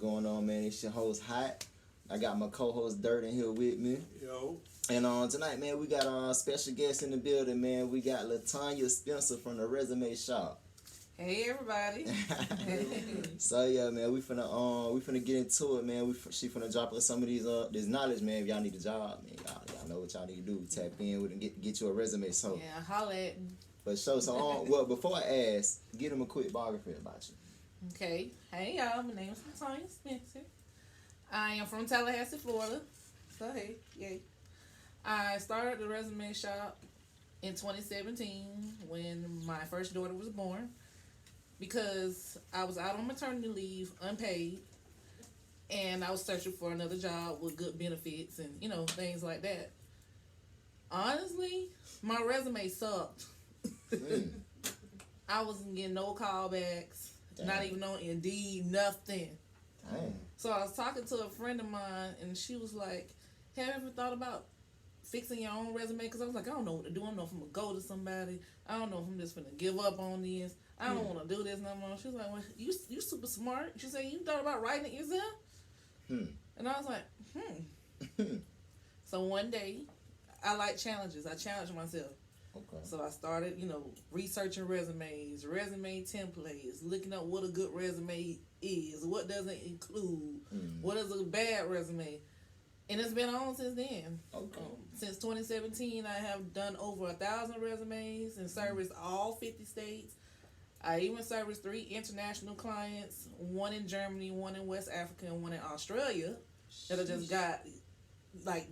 going on, man? It's your host, Hot. I got my co-host, Dirt, in here with me. Yo. And tonight, man, we got our special guest in the building, man. We got LaTanya Spencer from the Resume Shop. Hey everybody. So yeah, man, we finna get into it, man. She finna drop us some of this knowledge, man. If y'all need a job, man, y'all know what y'all need to do. Tap in with and get you a resume. So yeah, holla at me. But well, before I ask, give them a quick biography about you. Okay. Hey y'all, my name is LaTanya Spencer. I am from Tallahassee, Florida. So hey, yay. I started the Resume Shop in 2017 when my first daughter was born, because I was out on maternity leave, unpaid, and I was searching for another job with good benefits and, things like that. Honestly, my resume sucked. I wasn't getting no callbacks, not even on Indeed, nothing. Dang. So I was talking to a friend of mine, and she was like, have you ever thought about fixing your own resume? Because I was like, I don't know what to do. I don't know if I'm going to go to somebody. I don't know if I'm just going to give up on this. I don't want to do this no more. She was like, well, you super smart. She said, you thought about writing it yourself? And I was like, So one day, I like challenges. I challenged myself. Okay. So I started, researching resumes, resume templates, looking up what a good resume is, what doesn't include, what is a bad resume. And it's been on since then. Okay. Since 2017, I have done over 1,000 resumes and serviced all 50 states. I even serviced 3 international clients, one in Germany, one in West Africa, and one in Australia, that I just got,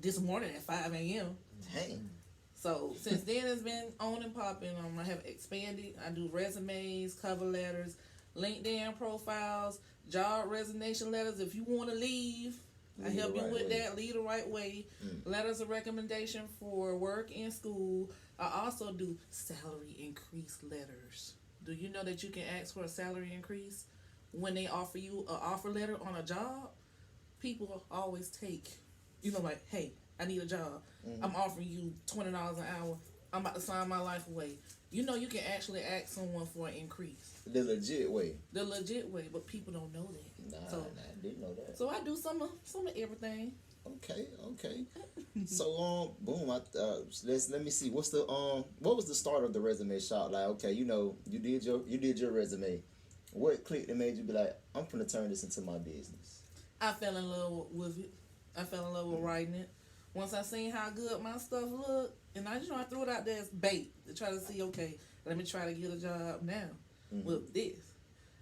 this morning at 5 a.m. Dang. So since then, it's been on and popping. I have expanded. I do resumes, cover letters, LinkedIn profiles, job resignation letters. If you want to leave, I help you with that. Lead the right way. Letters of recommendation for work and school. I also do salary increase letters. Do you know that you can ask for a salary increase when they offer you an offer letter on a job? People always take, hey, I need a job. I'm offering you $20 an hour. I'm about to sign my life away. You can actually ask someone for an increase. The legit way. The legit way, but people don't know that. Nah, I didn't know that. So I do some of everything. Okay. So boom. Let me see. What was the start of the Resume Shop? Like, okay, you did your resume. What clicked and made you be like, I'm gonna turn this into my business? I fell in love with it. I fell in love with writing it. Once I seen how good my stuff looked, and I threw it out there as bait to try to see, okay, let me try to get a job now with this.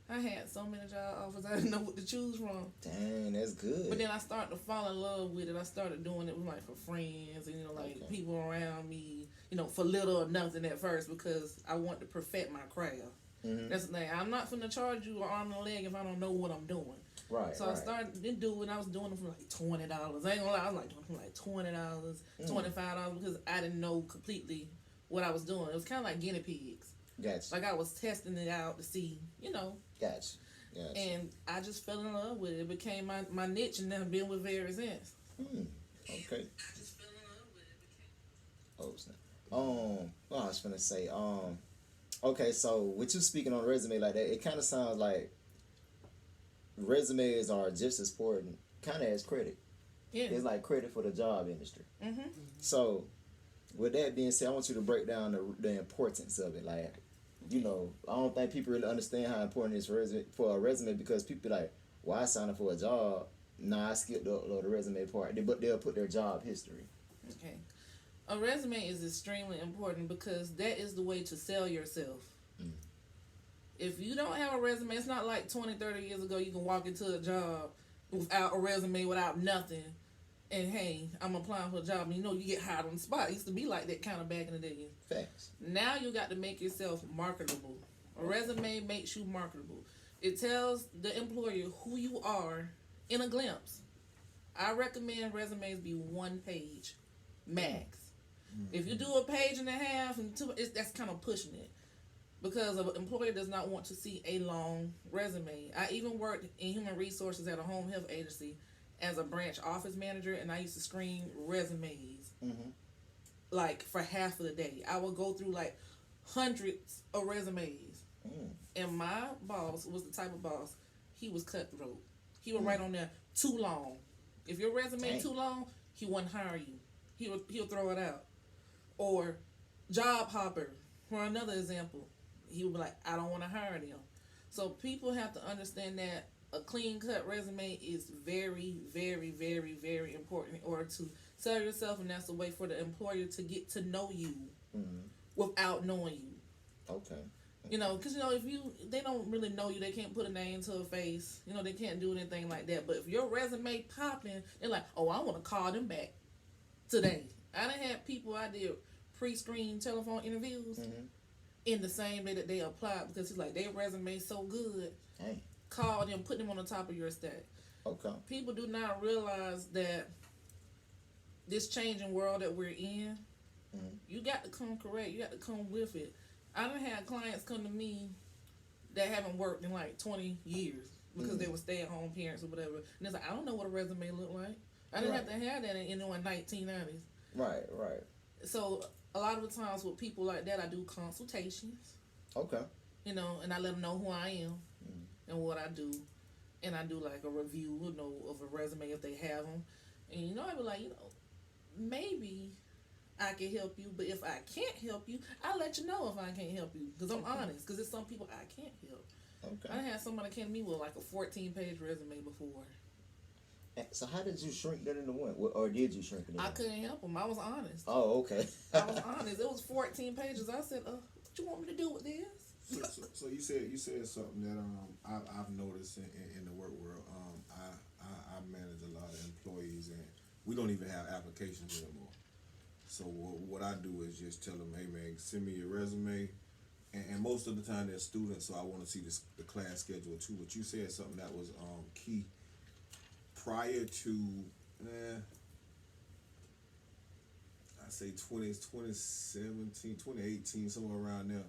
I had so many job offers, I didn't know what to choose from. Dang, that's good. But then I started to fall in love with it. I started doing it with for friends and people around me, for little or nothing at first, because I want to perfect my craft. That's the thing. I'm not finna charge you an arm and a leg if I don't know what I'm doing. Right. So I started to do it. I was doing it for $20. I ain't gonna lie, I was doing it for $20, $25 because I didn't know completely what I was doing. It was kind of like guinea pigs. Gotcha. I was testing it out to see, Gotcha. And I just fell in love with it. It became my niche, and then I've been with it ever since. Okay. I just fell in love with it. Oh snap. Well, I was gonna say, okay, so with you speaking on a resume like that, it kind of sounds like resumes are just as important, kind of as credit. Yeah. It's like credit for the job industry. Mm-hmm. So, with that being said, I want you to break down the importance of it. Like, I don't think people really understand how important it is for a resume, because people be like, well, I signed up for a job. Nah, I skipped the resume part. But they'll put their job history. Okay. A resume is extremely important because that is the way to sell yourself. If you don't have a resume, it's not like 20, 30 years ago you can walk into a job without a resume, without nothing, and hey, I'm applying for a job, and you get hired on the spot. It used to be like that kind of back in the day. Facts. Now you got to make yourself marketable. A resume makes you marketable. It tells the employer who you are in a glimpse. I recommend resumes be 1 page max. If you do a page and a half and 2, that's kind of pushing it, because an employer does not want to see a long resume. I even worked in human resources at a home health agency as a branch office manager, and I used to screen resumes for half of the day. I would go through hundreds of resumes, and my boss was the type of boss, he was cutthroat. he would write on there too long. If your resume too long, he wouldn't hire you. He'll throw it out. Or job hopper, for another example, he would be like, I don't want to hire them. So people have to understand that a clean cut resume is very, very, very, very important in order to sell yourself, and that's a way for the employer to get to know you without knowing you. Okay. You know, because, you know, if they don't really know you, they can't put a name to a face. You know, they can't do anything like that. But if your resume popping, they're like, oh, I want to call them back today. I done had people I did pre-screen telephone interviews in the same day that they applied because it's like their resume so good. Hey. Call them, put them on the top of your stack. Okay. People do not realize that this changing world that we're in, you got to come correct. You got to come with it. I done had clients come to me that haven't worked in like 20 years because they were stay-at-home parents or whatever. And it's like, I don't know what a resume looked like. I didn't have to have that in the 1990s. Right. So a lot of the times with people like that, I do consultations. Okay. You know, and I let them know who I am and what I do. And I do like a review, you know, of a resume if they have them. And, you know, I be like, you know, maybe I can help you, but if I can't help you, I'll let you know if I can't help you. Because I'm honest, because there's some people I can't help. Okay. I had somebody came to me with like a 14-page resume before. So how did you shrink that into one? Or did you shrink it into I one? couldn't help them. I was honest. Oh, okay. I was honest. It was 14 pages. I said, what you want me to do with this? So you said something that I've noticed in the work world. I manage a lot of employees, and we don't even have applications anymore. So what I do is just tell them, hey man, send me your resume, and most of the time they're students, so I want to see the class schedule too. But you said something that was key. Prior to, I say 2017, 2018, somewhere around there.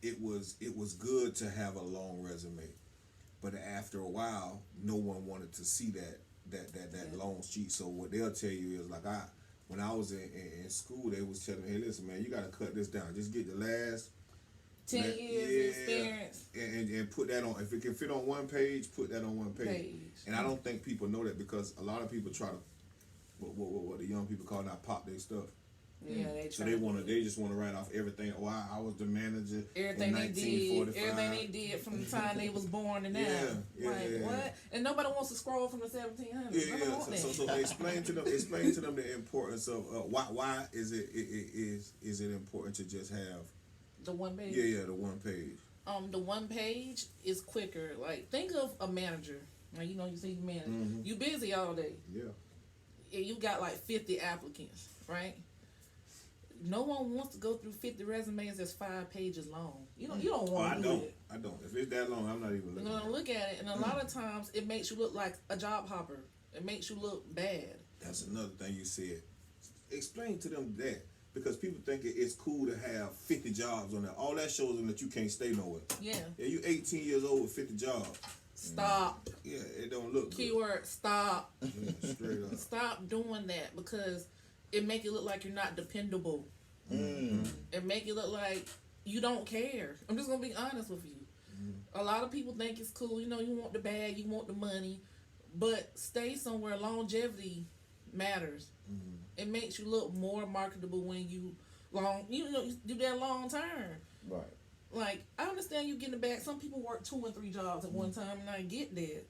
It was good to have a long resume, but after a while, no one wanted to see that long sheet. So what they'll tell you is like when I was in school, they was telling me, hey, listen, man, you got to cut this down. Just get the last 10 years experience. And put that on. If it can fit on one page, put that on one page. And I don't think people know that because a lot of people try to, what the young people call now, pop their stuff. Yeah, so they just want to write off everything. Oh, I was the manager everything in they did, 1945. everything they did from the time they was born to now. What? And nobody wants to scroll from the 1700s. So explain to them the importance of why is it important to just have the one page. Yeah, the one page. The one page is quicker. Like, think of a manager. Like, you know, you see the manager. You busy all day. Yeah. And you got like 50 applicants, right? No one wants to go through 50 resumes that's 5 pages long. You know, you don't want to do it. I don't. If it's that long, I'm not even looking. No, look at it. And a lot of times it makes you look like a job hopper. It makes you look bad. That's another thing you said. Explain to them that. Because people think it's cool to have 50 jobs on there. All that shows them that you can't stay nowhere. Yeah. Yeah, you 18 years old with 50 jobs. Stop. Yeah, it don't look Keyword, stop. Yeah, straight up. Stop doing that because it make it look like you're not dependable. It make it look like you don't care. I'm just going to be honest with you. A lot of people think it's cool. You know, you want the bag, you want the money. But stay somewhere. Longevity matters. It makes you look more marketable when you do that long term. Right. Like, I understand you getting the bag. Some people work 2 and 3 jobs at one time, and I get that.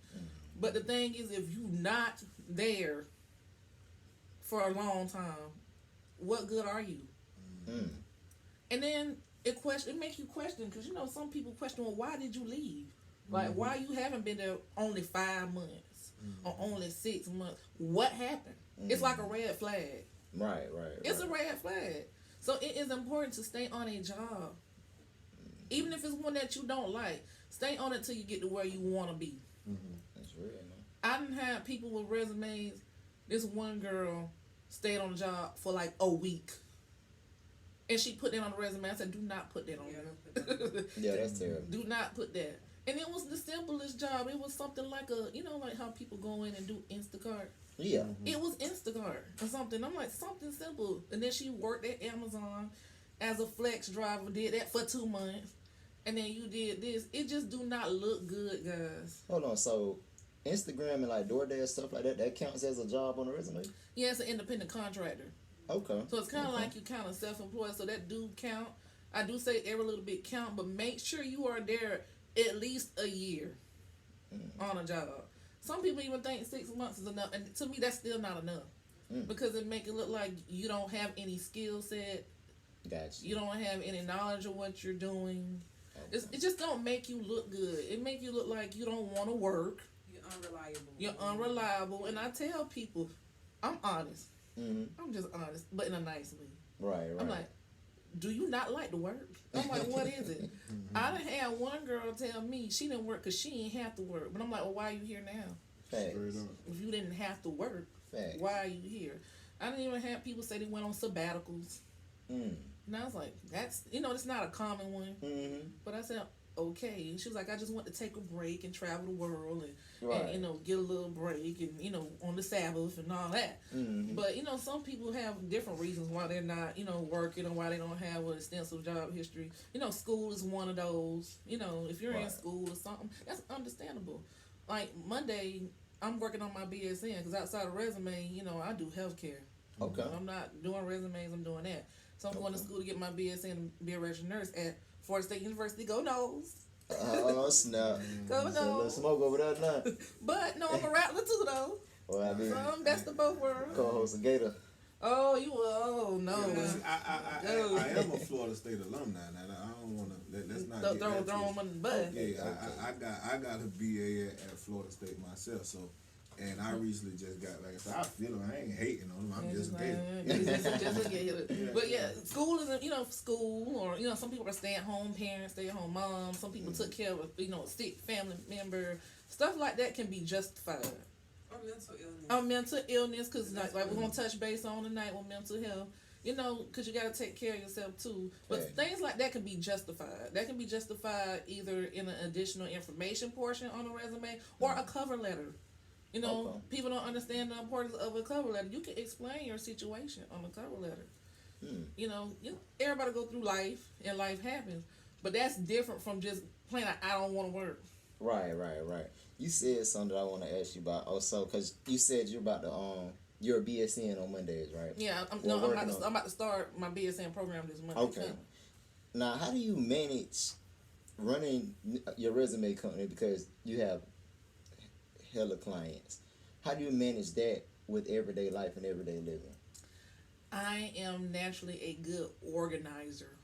But the thing is, if you not there for a long time, what good are you? And then it makes you question, because you know some people question, well, why did you leave? Like, why you haven't been there only 5 months or only 6 months? What happened? It's like a red flag. Right. It's a red flag. So it is important to stay on a job. Even if it's one that you don't like, stay on it till you get to where you want to be. That's real, man. I done had people with resumes. This one girl stayed on the job for like a week. And she put that on the resume. I said, do not put that on there. Yeah, that's terrible. Do not put that. And it was the simplest job. It was something like like how people go in and do Instacart. Yeah. It was Instacart or something. I'm like, something simple. And then she worked at Amazon as a flex driver, did that for 2 months. and then you did this. It just do not look good, guys. Hold on, so Instagram and like DoorDash stuff like that counts as a job on the resume? Yeah, it's an independent contractor. Okay. So it's kind of like you kind of self-employed. So that do count. I do say every little bit count, but make sure you are there at least a year on a job. Some people even think 6 months is enough, and to me, that's still not enough because it make it look like you don't have any skill set. Gotcha. You don't have any knowledge of what you're doing. Okay. It just don't make you look good. It make you look like you don't want to work. You're unreliable. You're unreliable, and I tell people, I'm honest. Mm-hmm. I'm just honest, but in a nice way. Right. I'm like, do you not like to work? I'm like, what is it? I done had one girl tell me she didn't work because she ain't have to work. But I'm like, well, why are you here now? Facts. If you didn't have to work, Facts. why are you here? I didn't even have people say they went on sabbaticals. And I was like, that's, it's not a common one. Mm-hmm. But I said, okay. And she was like, I just want to take a break and travel the world Right. and get a little break and, on the Sabbath and all that. Mm-hmm. But, some people have different reasons why they're not, working or why they don't have an extensive job history. School is one of those. If you're in Right. school or something, that's understandable. Like Monday, I'm working on my BSN because outside of resume, I do healthcare. Okay. I'm not doing resumes, I'm doing that. So I'm going to school to get my BSN and be a registered nurse at Florida State University. Go Nose. Oh, snap. Go There's a little Nose. smoke over there now. But, no, I'm a rattler too, though. Well, I mean, So I'm best of both worlds. co-host of Gator. Oh, you will. Oh, no. I am a Florida State alumni now. I don't want to. Let's not get Throw that them twisted. on the butt. Yeah, I got a BA at Florida State myself. So, and I recently just got, like I said, I feel them. I ain't hating on them. I'm just a Gator. Just a Gator. Yeah. But yeah, school isn't, school, or some people are stay-at-home parents, stay-at-home moms. Some people took care of a sick family member. Stuff like that can be justified. Or mental illness. Mental illness, because like we're gonna touch base on tonight with mental health. Because you got to take care of yourself too. But Yeah. things like that can be justified. That can be justified either in an additional information portion on a resume or a cover letter. Okay. People don't understand the importance of a cover letter. You can explain your situation on a cover letter. Everybody go through life and life happens, but that's different from just plain I don't want to work. Right. You said something that I want to ask you about also, because you said you're about to your BSN on Mondays, right? Yeah, I'm about to start my BSN program this Monday. Okay. Now, how do you manage running your resume company, because you have hella clients? How do you manage that with everyday life and everyday living? I am naturally a good organizer.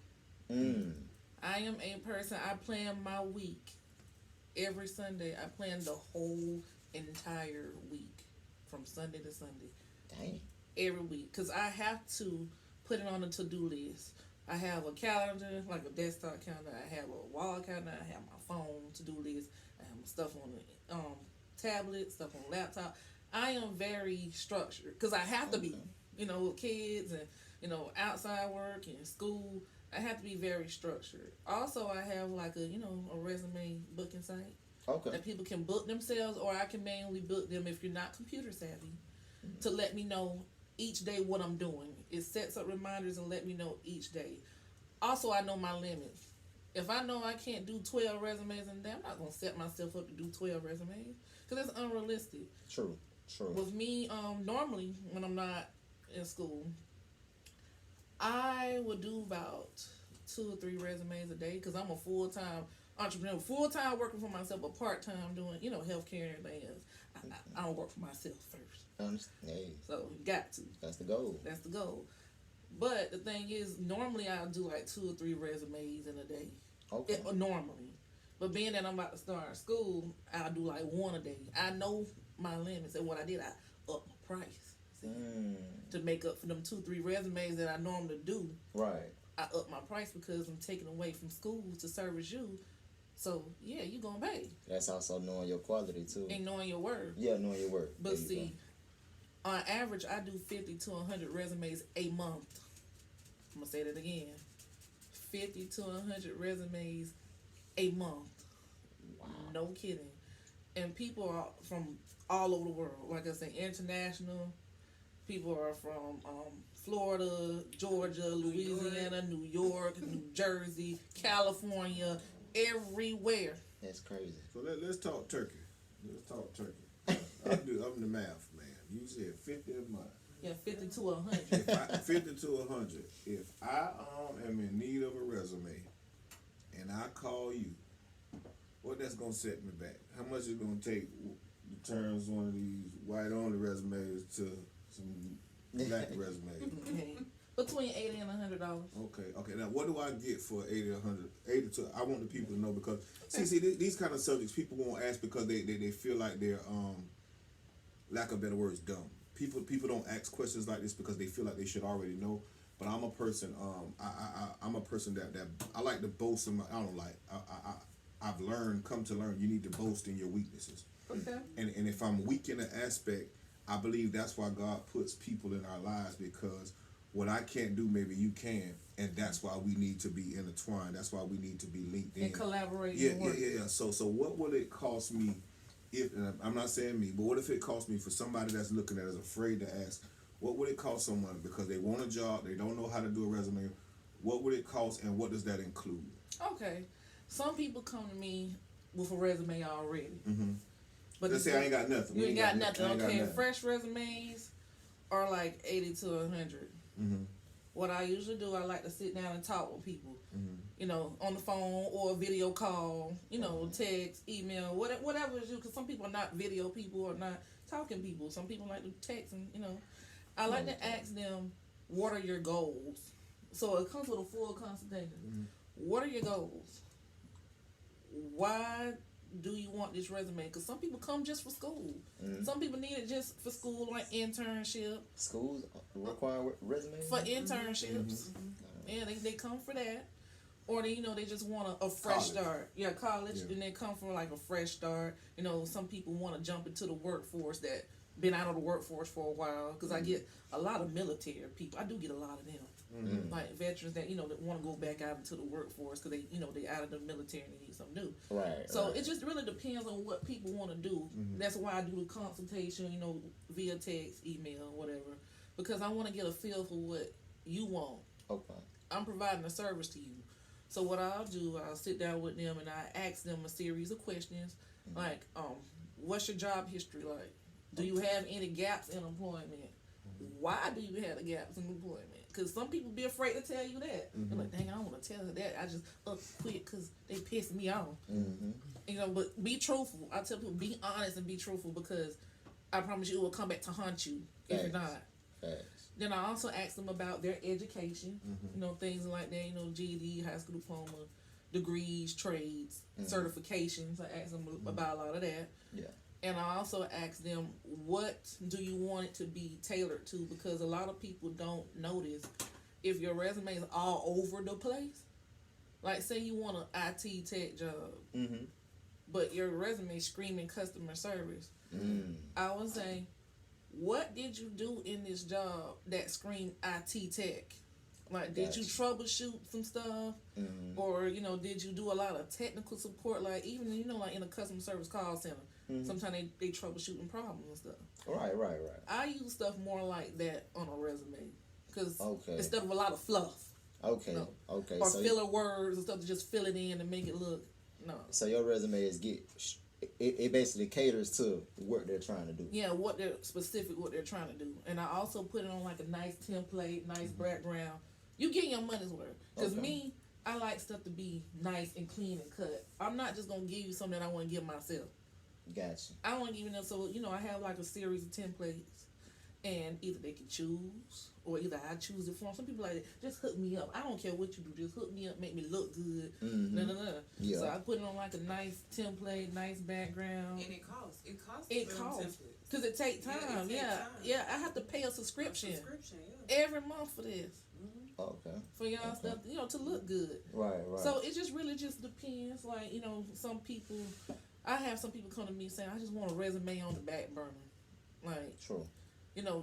I am a person, I plan my week. Every Sunday, I plan the whole entire week from Sunday to Sunday. Dang. Every week. Because I have to put it on a to-do list. I have a calendar, like a desktop calendar. I have a wall calendar. I have my phone to-do list. I have my stuff on the tablet, stuff on laptop. I am very structured because I have to be, with kids and, outside work and school. I have to be very structured. Also, I have like a resume booking site Okay. that people can book themselves, or I can manually book them if you're not computer savvy to let me know each day what I'm doing. It sets up reminders and let me know each day. Also, I know my limits. If I know I can't do 12 resumes in a day, I'm not going to set myself up to do 12 resumes because that's unrealistic. True. With me, normally when I'm not in school, I would do about 2 or 3 resumes a day because I'm a full-time entrepreneur, full-time working for myself, but part-time doing, healthcare and everything else. I don't work for myself first. Hey, So you got to. that's the goal. That's the goal. But the thing is, normally I'll do like 2 or 3 resumes in a day. Okay. Normally. But being that I'm about to start school, I'll do like 1 a day. I know my limits, and what I did, I upped my price. To make up for them 2-3 resumes that I normally do. Right. I up my price because I'm taking away from school to service you. So yeah, you gonna pay. That's also knowing your quality too. And knowing your worth. Yeah, knowing your work. But see, on average, I do 50 to 100 resumes a month. I'm gonna say that again. 50 to 100 resumes a month. Wow. No kidding. And people are from all over the world. Like I said, international. People are from Florida, Georgia, Louisiana, New York, New Jersey, California, everywhere. That's crazy. So let's talk turkey. Let's talk turkey. I'm the math man. You said 50 a month. Yeah, 50 to 100. 50 to 100. If I am in need of a resume, and I call you, what that's gonna set me back? How much is gonna take to turn one of these white only resumes to some black resumes? Okay. Between $80 and $100. Okay. Now, what do I get for 80 or 100? 80 to, I want the people to know because see these kind of subjects people won't ask because they feel like they're lack of better words dumb. People don't ask questions like this because they feel like they should already know. But I'm a person I'm a person that I like to boast in my, I don't like I've come to learn you need to boast in your weaknesses. Okay. And if I'm weak in an aspect, I believe that's why God puts people in our lives because what I can't do, maybe you can, and that's why we need to be intertwined. That's why we need to be linked in. And collaborate. Yeah. So what will it cost me if, and I'm not saying me, but what if it cost me for somebody that's looking at us afraid to ask, what would it cost someone because they want a job, they don't know how to do a resume, what would it cost and what does that include? Okay. Some people come to me with a resume already. Mm-hmm. But let's say I ain't got nothing. You ain't got nothing. Okay, nothing. fresh resumes are like 80 to 100. Mm-hmm. What I usually do, I like to sit down and talk with people. Mm-hmm. You know, on the phone or a video call. You know, text, email, whatever it is. Because some people are not video people or not talking people. Some people like to text and I like to ask them, what are your goals? So it comes with a full consultation. Mm-hmm. What are your goals? Why do you want this resume? Because some people come just for school. Mm-hmm. Some people need it just for school, like internship. Schools require resumes For internships. Mm-hmm. Yeah, they come for that. Or they, they just want a fresh start. Yeah, college. Yeah. And they come for like a fresh start. Some people want to jump into the workforce that been out of the workforce for a while. Because I get a lot of military people. I do get a lot of them. Mm-hmm. Like veterans that that want to go back out into the workforce because they out of the military and they need something new. Right. So right. it just really depends on what people want to do. Mm-hmm. That's why I do the consultation, via text, email, whatever, because I want to get a feel for what you want. Okay. I'm providing a service to you. So what I'll do, I'll sit down with them and I ask them a series of questions, like, what's your job history like? Do you have any gaps in employment? Why do you have the gaps in employment? Because some people be afraid to tell you that. They're like, dang, I don't want to tell her that. I just quit because they pissed me off. Mm-hmm. But be truthful. I tell people, be honest and be truthful because I promise you it will come back to haunt you if you're not. Facts. Then I also ask them about their education, things like that, GED, high school diploma, degrees, trades, certifications. I ask them about a lot of that. Yeah. And I also ask them, what do you want it to be tailored to? Because a lot of people don't notice if your resume is all over the place. Like, say you want an IT tech job, but your resume is screaming customer service. I would say, what did you do in this job that screamed IT tech? Like, did you troubleshoot some stuff? Or, did you do a lot of technical support? Like, even, like in a customer service call center, sometimes they troubleshooting problems and stuff. Right. I use stuff more like that on a resume. Because Okay. instead of a lot of fluff. Okay. Okay. Or So filler words and stuff to just fill it in and make it look, So your resume is it basically caters to the work they're trying to do. Yeah, what they're trying to do. And I also put it on like a nice template, nice background. You get your money's worth. Because me, I like stuff to be nice and clean and cut. I'm not just going to give you something that I want to give myself. Gotcha. I want to give you them. So, I have like a series of templates. And either they can choose, or either I choose it for them. Some people like, just hook me up. I don't care what you do. Just hook me up, make me look good. Yeah. So I put it on like a nice template, nice background. And it costs. It costs. Because it takes time. Yeah, I have to pay a subscription. Every month for this. Okay. For y'all stuff, to look good. Right. So it just really just depends. Like, some people, I have some people come to me saying, I just want a resume on the back burner. Like, True.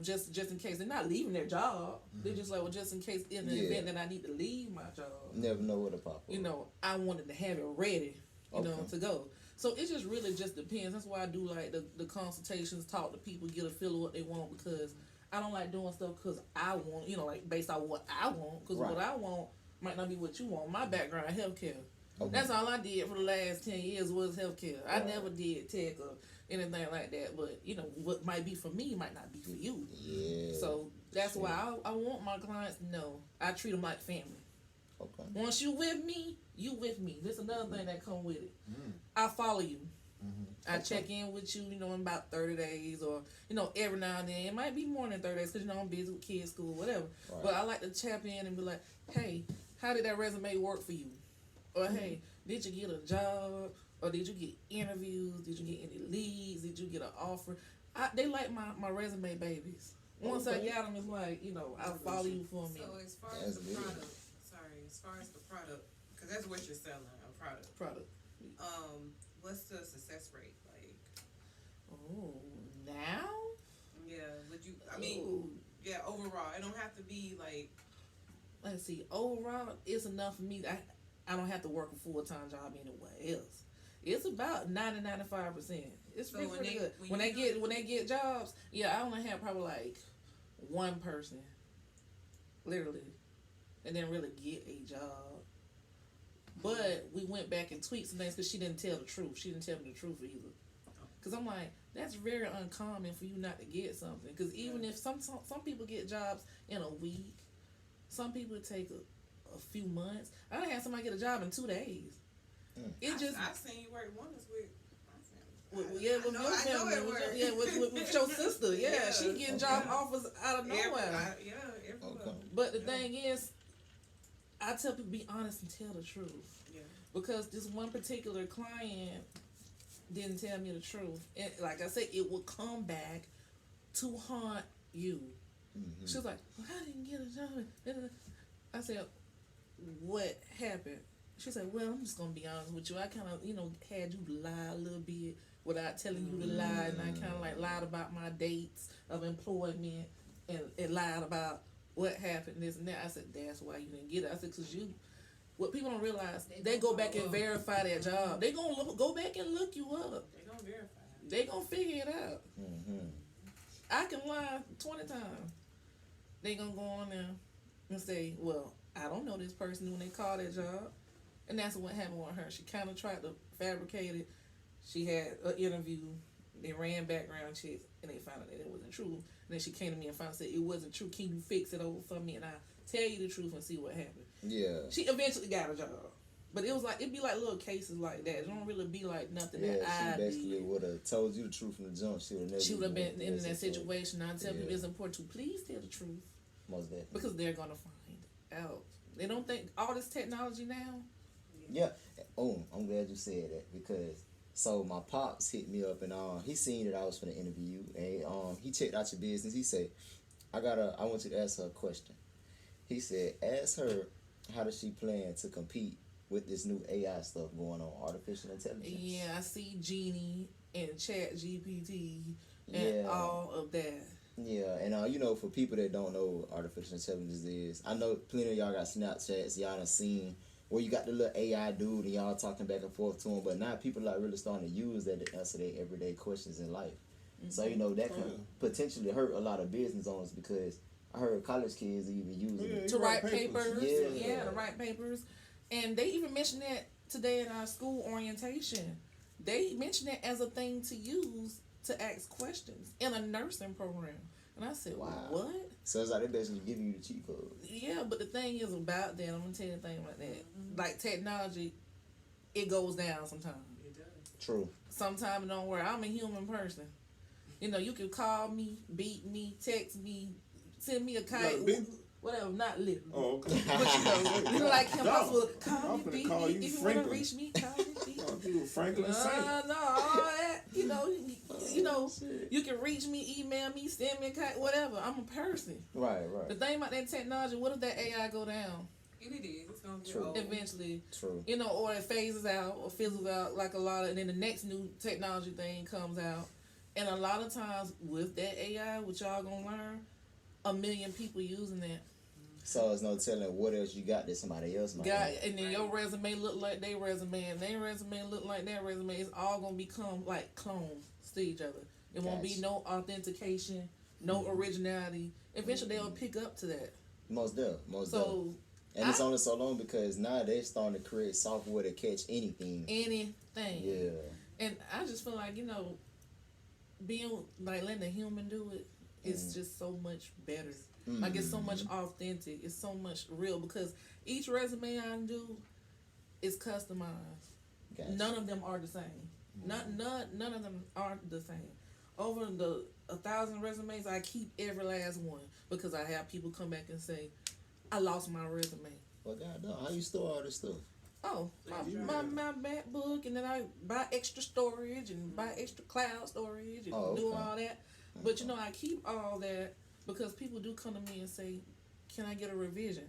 Just in case. They're not leaving their job. They're just like, well, just in case in the event that I need to leave my job. Never know where to pop up. I wanted to have it ready, Okay. to go. So it just really just depends. That's why I do like the consultations, talk to people, get a feel of what they want, because I don't like doing stuff because I want, like based on what I want, because what I want might not be what you want. My background, healthcare. Okay. That's all I did for the last 10 years was healthcare. I Right. never did tech or anything like that. But you know, what might be for me might not be for you. Yeah. So that's Sure. why I want my clients to know I treat them like family. Okay. Once you with me, you with me. This another thing that come with it. Mm. I follow you. I Okay. check in with you, you know, in about 30 days or, you know, every now and then. It might be more than 30 days because, you know, I'm busy with kids, school, whatever. Right. But I like to tap in and be like, hey, how did that resume work for you? Or, hey, did you get a job? Or did you get interviews? Did you get any leads? Did you get an offer? They like my resume babies. Once I Okay. got them, it's like, you know, I'll follow you for a minute. So as far That's as the good. product, as far as the product, because that's what you're selling, a product. Product. What's the success rate like? Oh, now? Yeah, would you? I mean, Ooh. yeah, overall, it don't have to be like. Let's see, overall, it's enough for me. I don't have to work a full-time job anywhere else. It's about 90-95%. It's So pretty, when pretty they- good. when When you they do- get jobs, yeah, I only have probably like one person, literally, and didn't really get a job. But we went back and tweaked some things because she didn't tell the truth. She didn't tell me the truth either. Because I'm like, that's very uncommon for you not to get something. Because even if some people get jobs in a week, some people take a few months. I done had somebody get a job in 2 days. It just I've seen you work wonders with my family. with your family, with your sister. Yeah, Yeah. she getting Okay. job offers out of nowhere. Everywhere. Okay. But the Yeah. thing is, I tell people be honest and tell the truth. Yeah. Because this one particular client didn't tell me the truth. And like I said, it will come back to haunt you. Mm-hmm. She was like, well, I didn't get a job. I said, what happened? She said, well, I'm just going to be honest with you. I kind of, had you lie a little bit without telling you to lie. And I kind of like lied about my dates of employment and lied about what happened, this and that. I said, that's why you didn't get it. I said, because what people don't realize, they go back and verify their job. They going to go back and look you up. They gonna verify. They going to figure it out. Mm-hmm. I can lie 20 times. They gonna go on there and say, well, I don't know this person when they call their job. And that's what happened with her. She kind of tried to fabricate it. She had an interview. They ran background checks, and they found out that it wasn't true. And then she came to me and found out said it wasn't true. Can you fix it over for me? And I'll tell you the truth and see what happened. Yeah. She eventually got a job. But it'd be like little cases like that. It don't really be like nothing Yeah, that I she basically did. would have told you the truth from the jump. She would have Been in that situation. I tell people Yeah. it's important to please tell the truth. Most definitely. Because they're gonna find out. They don't think all this technology now. Yeah. Oh, I'm glad you said that because so my pops hit me up and he seen that I was for the interview and he checked out your business. He said, I want you to ask her a question. He said, ask her how does she plan to compete with this new AI stuff going on, artificial intelligence. Yeah, I see Genie and Chat GPT and Yeah. all of that. Yeah, and for people that don't know what artificial intelligence is, I know plenty of y'all got Snapchats, y'all done seen where you got the little AI dude and y'all talking back and forth to him, but now people are really starting to use that to answer their everyday questions in life. So, that can potentially hurt a lot of business owners because I heard college kids even using it. To write papers. Yeah. To write papers. And they even mentioned that today in our school orientation. They mentioned it as a thing to use to ask questions in a nursing program. And I said, Wow. what? So it's like they basically giving you the cheat code. Yeah, but the thing is about that, I'm going to tell you the thing about that. Like technology, it goes down sometimes. It does. True. Sometimes it don't work. I'm a human person. You can call me, beat me, text me, send me a kite, You got whatever, not literally. Oh, okay. But like Kim Possible, call I'm me, finna beat call me. you If you want to Franklin. reach me, call me, beat me. You Franklin Saint. No, all that, you can reach me, email me, send me a kite, whatever. I'm a person. Right. The thing about that technology, what if that AI go down And it is. It's gonna get True. old. eventually? True. Or it phases out or fizzles out like a lot of, and then the next new technology thing comes out. And a lot of times with that AI, which y'all gonna learn, 1 million people using that. So it's no telling what else you got that somebody else might have. And then your resume look like their resume, and their resume look like their resume. It's all gonna become like clones to each other. It won't be Gotcha. no authentication, no originality. Eventually, they'll pick up to that. Most definitely. So And it's only so long because now they're starting to create software to catch anything. Anything. Yeah. And I just feel like, being like letting a human do it is just so much better. Like it's so much authentic. It's so much real because each resume I do is customized. Gotcha. None of them are the same. None of them are the same. Over the 1,000 resumes, I keep every last one because I have people come back and say, I lost my resume. Well, goddamn, how you store all this stuff? Oh, my MacBook, and then I buy extra storage and buy extra cloud storage and do all that. But I keep all that because people do come to me and say, can I get a revision?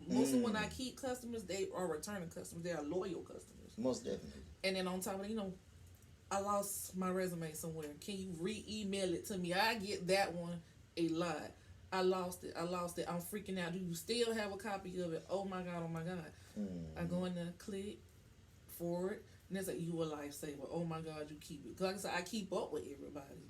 Most of when I keep customers, they are returning customers. They are loyal customers. Most definitely. And then on top of it, I lost my resume somewhere. Can you re-email it to me? I get that one a lot. I lost it. I'm freaking out. Do you still have a copy of it? Oh my God. I go in there, click, forward, and it's like, you a lifesaver. Oh my God, you keep it. 'Cause like I said, I keep up with everybody.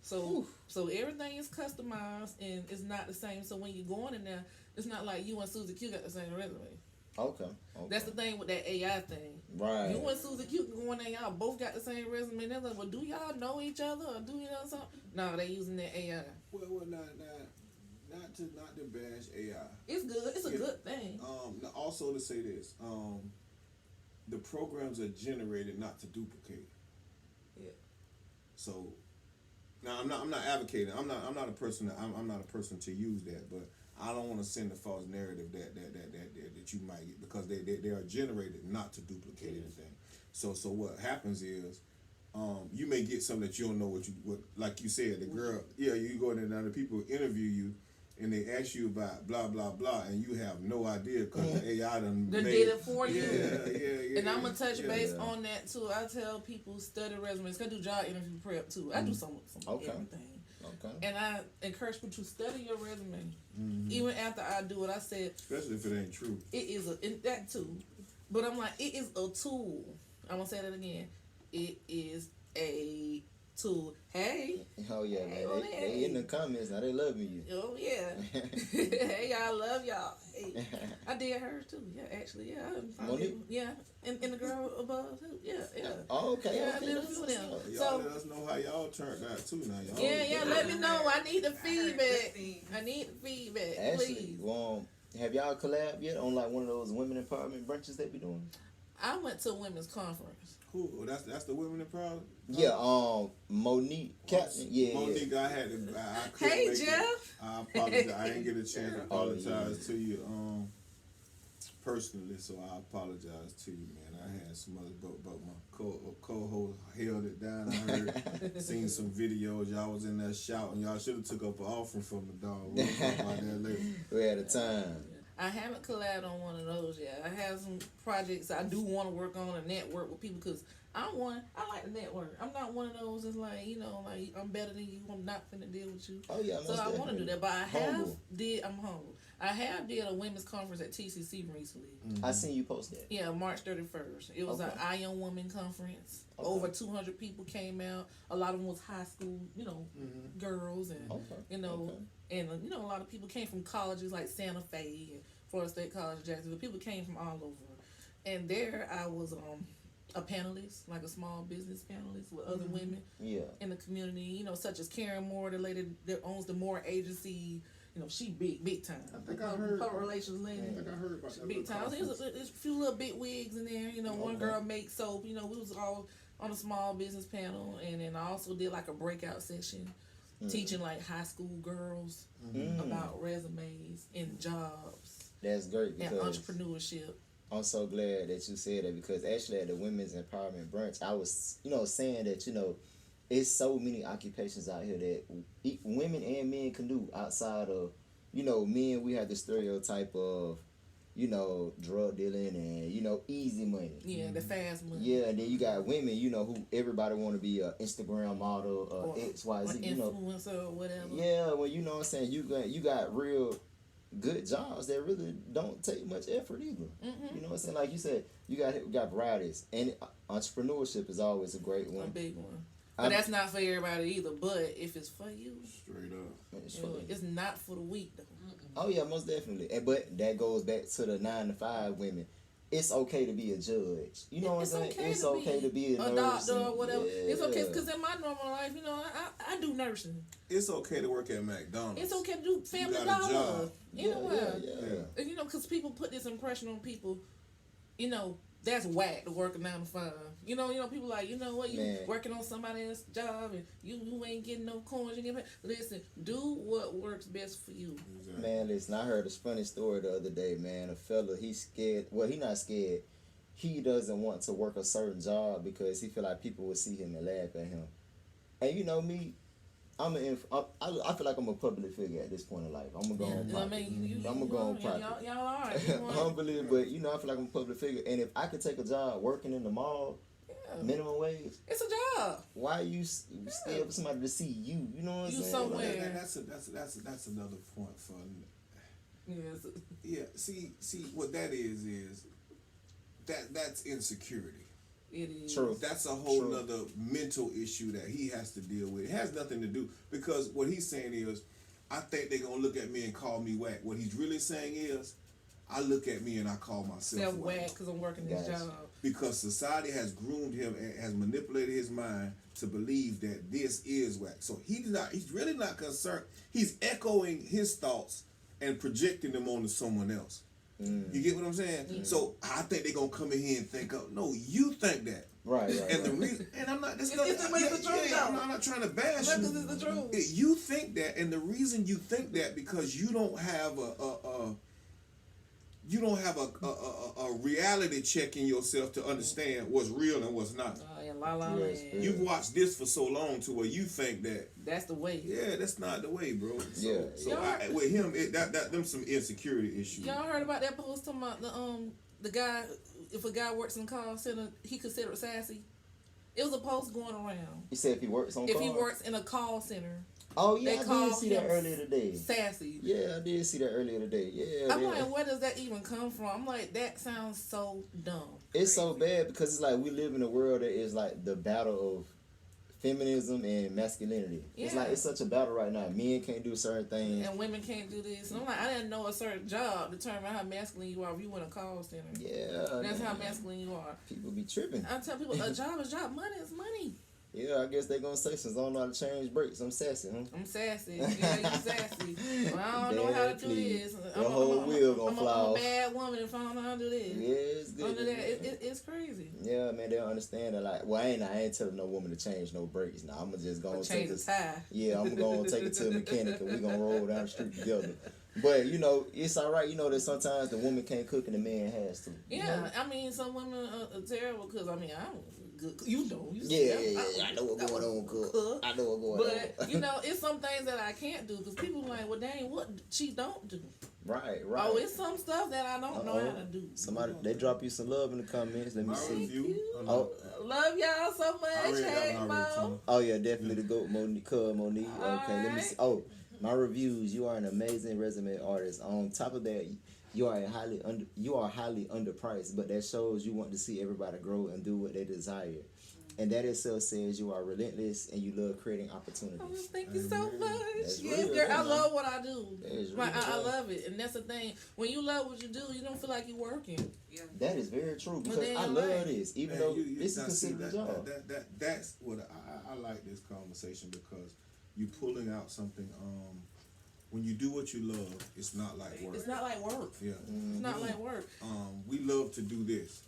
So everything is customized and it's not the same. So when you're going in there, it's not like you and Susie Q got the same resume. Okay. That's the thing with that AI thing. Right. You and Susie Q can go in there, y'all both got the same resume. And they're like, well, do y'all know each other or do you know something? No, they using that AI. Well, not to bash AI. It's good. It's a good thing. Also to say this, the programs are generated not to duplicate. Yeah. So now I'm not advocating. I'm not a person. I'm not a person to use that, but I don't want to send a false narrative that you might get because they are generated not to duplicate anything. So what happens is, you may get something that you don't know what like you said, the girl, you go in there now, the people interview you and they ask you about blah blah blah and you have no idea because the AI did it for you. Yeah. And I'm gonna touch base on that too. I tell people study resumes. I do job interview prep too. I do some everything. Okay. And I encourage people to study your resume. Even after I do it, I said, especially if it ain't true. It is that too. But I'm like, it is a tool. I'm gonna say that again. It is a tool. Hey. Oh yeah, hey, man. They in the comments now. They loving you. Oh yeah. Hey, I love y'all. Hey. I did hers too. Yeah, actually, yeah. Monique? Yeah, and the girl above too. Yeah. Oh, okay. Yeah, Okay. I did a few of them. Y'all let us know how y'all turned out too. Now y'all. Yeah. Let me know. I need the feedback. I need the feedback, Actually, please. have y'all collab yet on like one of those women empowerment brunches they be doing? I went to a women's conference. Who? That's the women in problem. Yeah, Monique Captain. Yeah, Monique, yeah. I had to. I couldn't Hey, make it. Jeff. I apologize. I didn't get a chance to apologize to you personally, so I apologize to you, man. I had some other, but my co-host held it down. I heard, seen some videos. Y'all was in there shouting. Y'all should have took up an offering from the dog. We'll talk about that later. We had a time. I haven't collabed on one of those yet. I have some projects I do want to work on and network with people because I like to network. I'm not one of those that's like, like I'm better than you. I'm not finna deal with you. Oh yeah, so I want to do that. But I have humble. I'm humble. I have did a women's conference at TCC recently. I seen you post that. Yeah, March 31st. It was an Iron Woman conference. Okay. Over 200 people came out. A lot of them was high school, girls and and a lot of people came from colleges like Santa Fe and Florida State College, Jacksonville. People came from all over. And there I was a panelist, like a small business panelist with other women in the community, such as Karen Moore, the lady that owns the Moore Agency. She big time. I think I heard. Public relations lady. I think I heard about that. Big time. There's a few little big wigs in there. One girl makes soap. We was all on a small business panel, and then I also did like a breakout session, teaching like high school girls about resumes and jobs. That's great because and entrepreneurship. I'm so glad that you said that because actually at the Women's Empowerment Brunch, I was, saying that, it's so many occupations out here that women and men can do outside of, men, we have the stereotype of, drug dealing and, easy money. Yeah, the fast money. Yeah, and then you got women, who everybody want to be an Instagram model or XYZ, influencer or whatever. Yeah, well, you know what I'm saying? You got real good jobs that really don't take much effort either. You know what I'm saying? Like you said, you got varieties, and entrepreneurship is always a great one. A big one. But that's not for everybody either. But if it's for you, Straight up. it's not for the weak though. Oh yeah, most definitely. But that goes back to the 9 to 5 women. It's okay to be a judge. You know what I'm saying? It's okay to be a nurse doctor or whatever. Yeah. It's okay because in my normal life, I do nursing. It's okay to work at McDonald's. It's okay to do Family You got a Dollar. job. Yeah. Because people put this impression on people. That's whack to work a 9 to 5. People like, you know what, you working on somebody else's job and you ain't getting no coins. You get paid. Listen, do what works best for you. Exactly. Man, listen, I heard a funny story the other day, man. A fella, he's scared. Well, he not scared. He doesn't want to work a certain job because he feel like people will see him and laugh at him. And you know me, I feel like I'm a public figure at this point in life. I'm gonna go on private. I'm gonna go on private. Y'all are. Unbelievable, but I feel like I'm a public figure. And if I could take a job working in the mall, minimum wage, it's a job. Why are you scared for somebody to see you? You know what I'm saying? Somewhere. That's another point for. Yes. Yeah. See what that is that's insecurity. It is. True. That's a whole nother mental issue that he has to deal with. It has nothing to do, because what he's saying is, I think they're going to look at me and call me whack. What he's really saying is, I look at me and I call myself whack because I'm working this job. Because society has groomed him and has manipulated his mind to believe that this is whack. So he's really not concerned. He's echoing his thoughts and projecting them onto someone else. You get what I'm saying? So I think they're gonna come in here and think, no, you think that. Right. And the reason, and I'm not. It's the truth. I'm not trying to bash you. Because it's the truth. You think that, and the reason you think that because you don't have a reality check in yourself to understand what's real and what's not. You've watched this for so long to where you think that that's the way. Yeah, that's not the way, bro. So with him, them some insecurity issues. Y'all heard about that post talking about the guy? If a guy works in a call center, he considered sassy. It was a post going around. You said if he works on if call? he works in a call center. Oh yeah, I did see that earlier today. Sassy. Yeah, I did see that earlier today. Yeah. I'm like, where does that even come from? I'm like, that sounds so dumb. It's so bad because it's like we live in a world that is like the battle of feminism and masculinity. Yeah. It's like it's such a battle right now. Men can't do certain things. And women can't do this. And I'm like, I didn't know a certain job determine how masculine you are if you in a call center. Yeah. That's how masculine you are. People be tripping. I tell people, a job is job. Money is money. Yeah, I guess they gonna say since I don't know how to change brakes, I'm sassy, huh? I'm sassy. Yeah, you sassy. Well, I don't know how to do this. The whole wheel gonna fly off. I'm a bad woman if I don't know how to do this. Yeah, it's good. It's crazy. Yeah, man, they don't understand that. Like, well, I ain't telling no woman to change no brakes. Now, I'm gonna just go and change the tie. Yeah, I'm gonna take it to a mechanic and we gonna roll down the street together. But it's all right. That sometimes the woman can't cook and the man has to. Yeah, I mean, some women are terrible because I don't. You know. I know what's going on, cook. I know what's going on. But it's some things that I can't do because people are like, well, dang, what she don't do. Right. Oh, it's some stuff that I don't know how to do. Somebody, they drop you some love in the comments. Let me see. Love y'all so much. Hey, Mo. Oh yeah, definitely the GOAT Monique. Okay, let me see. Oh, my reviews. You are an amazing resume artist. On top of that, you are highly underpriced, but that shows you want to see everybody grow and do what they desire. And that itself says you are relentless and you love creating opportunities. Oh, thank you so much. That's yes, real, girl. I love what I do. I love it. And that's the thing. When you love what you do, you don't feel like you're working. Yeah. That is very true because I love this, even though this is considered a job. That's what I like this conversation because you're pulling out something. When you do what you love, it's not like work. It's not like work. Yeah. It's not like work. We love to do this.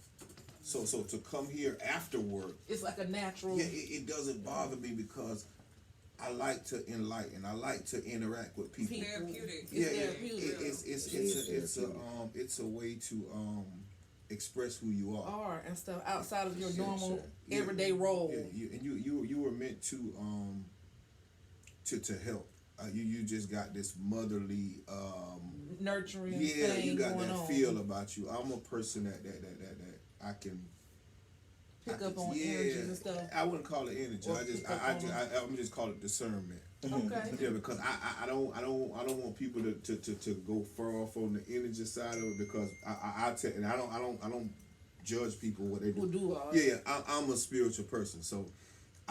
So to come here after work, it's like a natural. Yeah, it doesn't bother me because I like to enlighten. I like to interact with people. Therapeutic. It's a way to express who you are. And stuff outside of your normal everyday role. Yeah, you were meant to help. You just got this motherly nurturing. Yeah, thing you got going that on. feel about you. I'm a person that I can pick up on energy and stuff. I wouldn't call it energy. I'm just call it discernment. Okay. Yeah, because I don't want people to go far off on the energy side of it because I don't judge people what they do. We'll do all yeah, I'm a spiritual person, so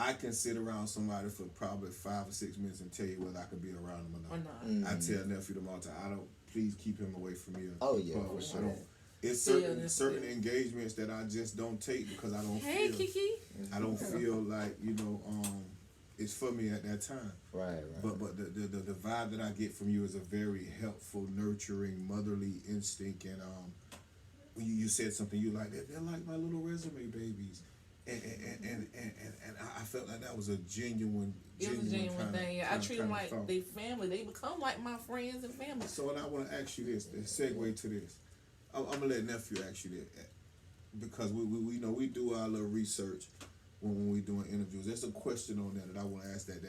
I can sit around somebody for probably 5 or 6 minutes and tell you whether I could be around them or Or not. not. I tell nephew them all the time, I don't. Please keep him away from me. Oh, yeah, But for I sure. don't. It's Yeah, certain that's certain it. engagements that I just don't take because I don't Hey, feel. Kiki. I don't feel like it's for me at that time. Right. But the vibe that I get from you is a very helpful, nurturing, motherly instinct. And when you said something, you like they're like my little resume babies, and I felt like that was a genuine. It was a genuine thing. Yeah, I treat them like thought. they family. They become like my friends and family. So, and I want to ask you this, to segue to this. I'm gonna let nephew ask you that because we know we do our little research when we doing interviews. There's a question on there that I want to ask that,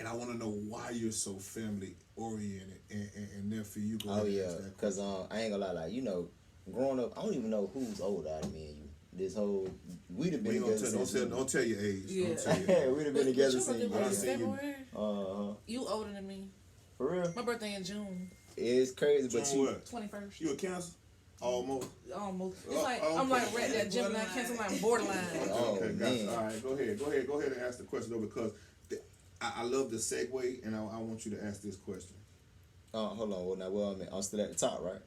and I want to know why you're so family oriented. And nephew, you go. Oh ahead and yeah, ask that cause question. I ain't gonna lie, like growing up, I don't even know who's older out of me and you. This whole we'd have We been ain't together gonna since. don't tell your age. Yeah. Don't tell your age. We'd have been together Your since. birthday I was seen in you- February. You older than me. For real, My birthday in June it's crazy, but June you. what? 21st. You a Cancer? Almost. Almost. It's Oh, like okay. I'm like right that Gemini Cancer line borderline. Oh, Okay, gotcha. man. All right, go ahead and ask the question though because I love the segue and I want you to ask this question. Hold on. Well, now, I'm still at the top, right?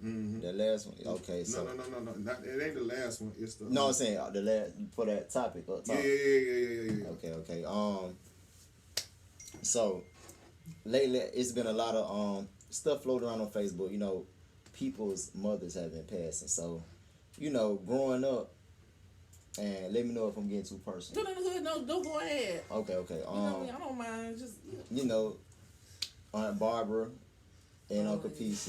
Mm-hmm. The last one. Okay, so No. Not, it ain't the last one. It's the no, I'm saying the last for that topic up top. Yeah. Okay. So lately it's been a lot of stuff floating around on Facebook. People's mothers have been passing. So, growing up, and let me know if I'm getting too personal. No, don't go ahead. Okay. You know me, I don't mind. Just Aunt Barbara and Oh, Uncle PC.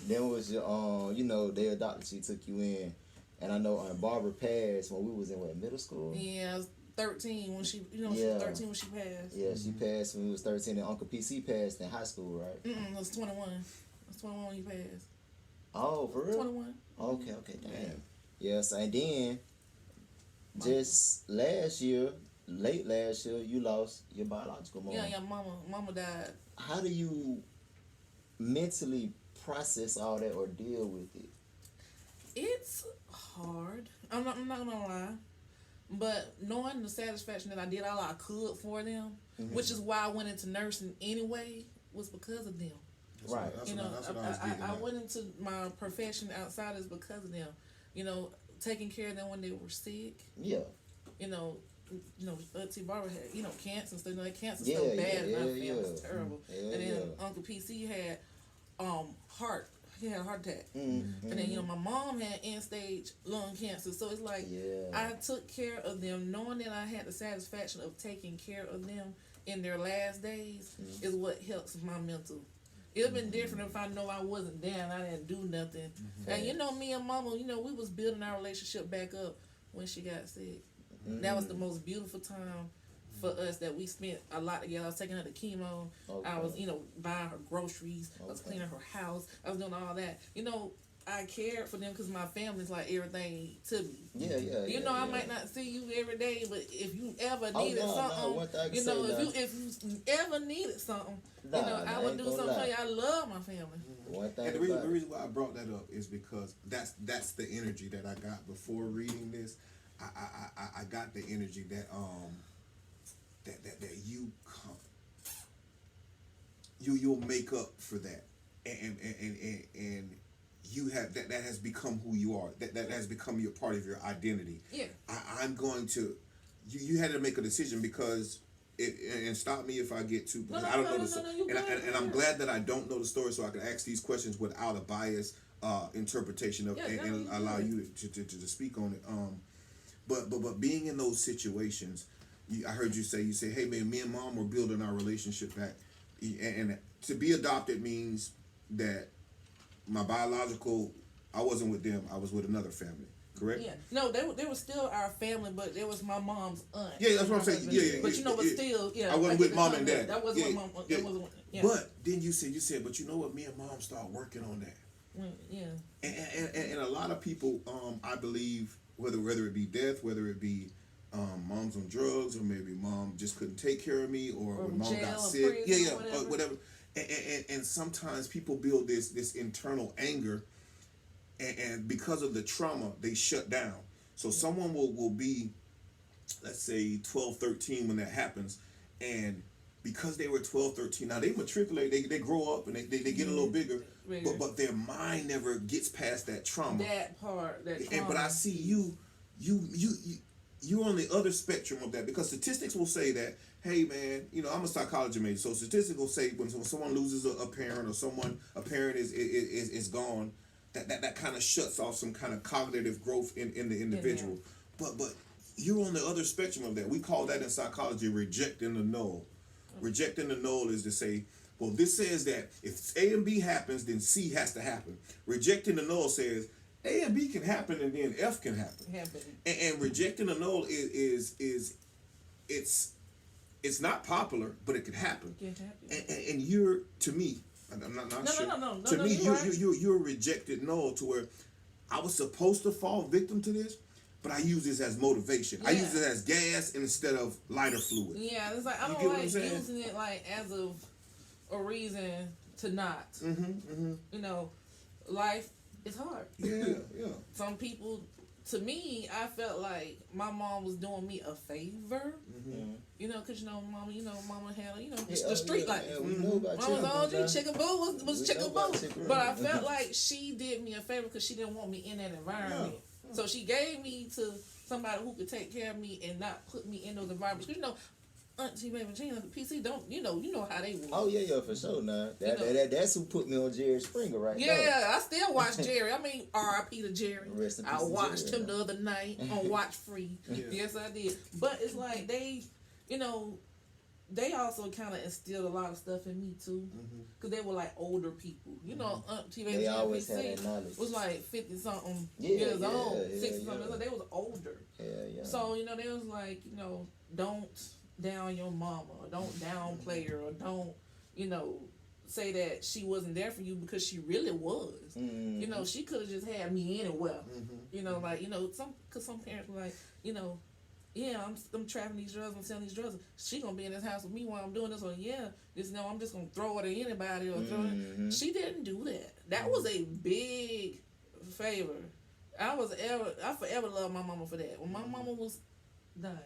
yeah. Them was your they adopted you, took you in, and I know Aunt Barbara passed when we was in middle school. yeah, I was 13 when she, she was Yeah. 13 when she passed. Yeah, she passed when we was 13, and Uncle PC passed in high school, right? It was 21. It was 21 when he passed. Oh, for real? 21. Okay, damn. Yes, and then just last year, late last year, you lost your biological mom. Yeah, mama died. How do you mentally process all that or deal with it? It's hard. I'm not gonna lie. But knowing the satisfaction that I did all I could for them, which is why I went into nursing anyway, was because of them. Right. That's You what know, I was getting I at. went into my profession outside is because of them. Taking care of them when they were sick. Yeah. Auntie Barbara had, cancer and stuff. That cancer Yeah, stuff bad in yeah, my family. yeah. It was terrible. Yeah, And then yeah. Uncle PC had he had a heart attack. Mm-hmm. And then, my mom had end-stage lung cancer. So it's like, Yeah. I took care of them, knowing that I had the satisfaction of taking care of them in their last days is what helps my mental. It would have been different if I know I wasn't there and I didn't do nothing. And me and Mama, we was building our relationship back up when she got sick. That was the most beautiful time for us that we spent a lot together. I was taking her to chemo. Okay. I was, buying her groceries. I was cleaning her house. I was doing all that. I cared for them because my family's like everything to me. Yeah. I might not see you every day, but if you ever needed no, something, one thing I can say if you ever needed something, I I would ain't do gonna something for lie. you. I love my family. One thing And the about reason why I brought that up is because that's the energy that I got before reading this. I got the energy that that you'll make up for that, and you have that has become who you are. That has become your part of your identity. Yeah. I'm going to. You had to make a decision because. And stop me if I get too. No, I don't know the no, story, you good, and I'm good. glad that I don't know the story, so I can ask these questions without a biased interpretation of and allow you to speak on it. But being in those situations, I heard you say, hey man, me and mom were building our relationship back, and to be adopted means that my biological, I wasn't with them, I was with another family. Correct? Yeah. No, they were still our family, but there was my mom's aunt. Yeah, that's what I'm saying. Yeah. But but still, I wasn't with mom and dad. That wasn't what mom. That wasn't. Yeah. But then you said, but you know what? Me and mom started working on that. Yeah. And a lot of people, I believe, whether it be death, whether it be mom's on drugs, or maybe mom just couldn't take care of me, or when mom got sick, whatever. And sometimes people build this internal anger. And because of the trauma, they shut down. So someone will be let's say 12, 13 when that happens, and because they were 12, 13, now they matriculate, they grow up and they get a little bigger, but their mind never gets past that trauma. That part, that trauma. But I see you're on the other spectrum of that, because statistics will say that, hey man, I'm a psychology major, so statistics will say when someone loses a parent, or a parent is gone, that kind of shuts off some kind of cognitive growth in the individual. But you're on the other spectrum of that. We call that in psychology rejecting the null. Rejecting the null is to say, well, this says that if A and B happens, then C has to happen. Rejecting the null says A and B can happen, and then F can happen. And rejecting the null is it's not popular, but it can happen. And you're, to me, I'm not sure. No, to me, you're a rejected null, to where I was supposed to fall victim to this, but I use this as motivation. I use it as gas instead of lighter fluid. Yeah, it's like I don't like using it like as a reason to not. Life is hard. Yeah. Some people, to me, I felt like my mom was doing me a favor. Because mama had the street life. Mama was all chicken boo was chicken boo. But I felt like she did me a favor because she didn't want me in that environment. So she gave me to somebody who could take care of me and not put me in those environments. Auntie Baby Gina, the PC don't, you know how they work. Oh yeah, for sure. Now that's who put me on Jerry Springer right now. Yeah, I still watch Jerry. I mean, R.I.P. to Jerry. I watched him the other night on Watch Free. Yes, I did. But it's like they also kind of instilled a lot of stuff in me too, because they were like older people. Auntie Baby Gina PC was like 50 something years old, 60 something. So they was older. Yeah. So they was like don't down your mama, or don't downplay her, or don't say that she wasn't there for you, because she really was. She could have just had me anywhere. Because some parents were like, I'm trapping these drugs, I'm selling these drugs. She gonna be in this house with me while I'm doing this, or I'm just gonna throw it at anybody, or throw it. She didn't do that. That was a big favor. I forever love my mama for that. When my mama was dying,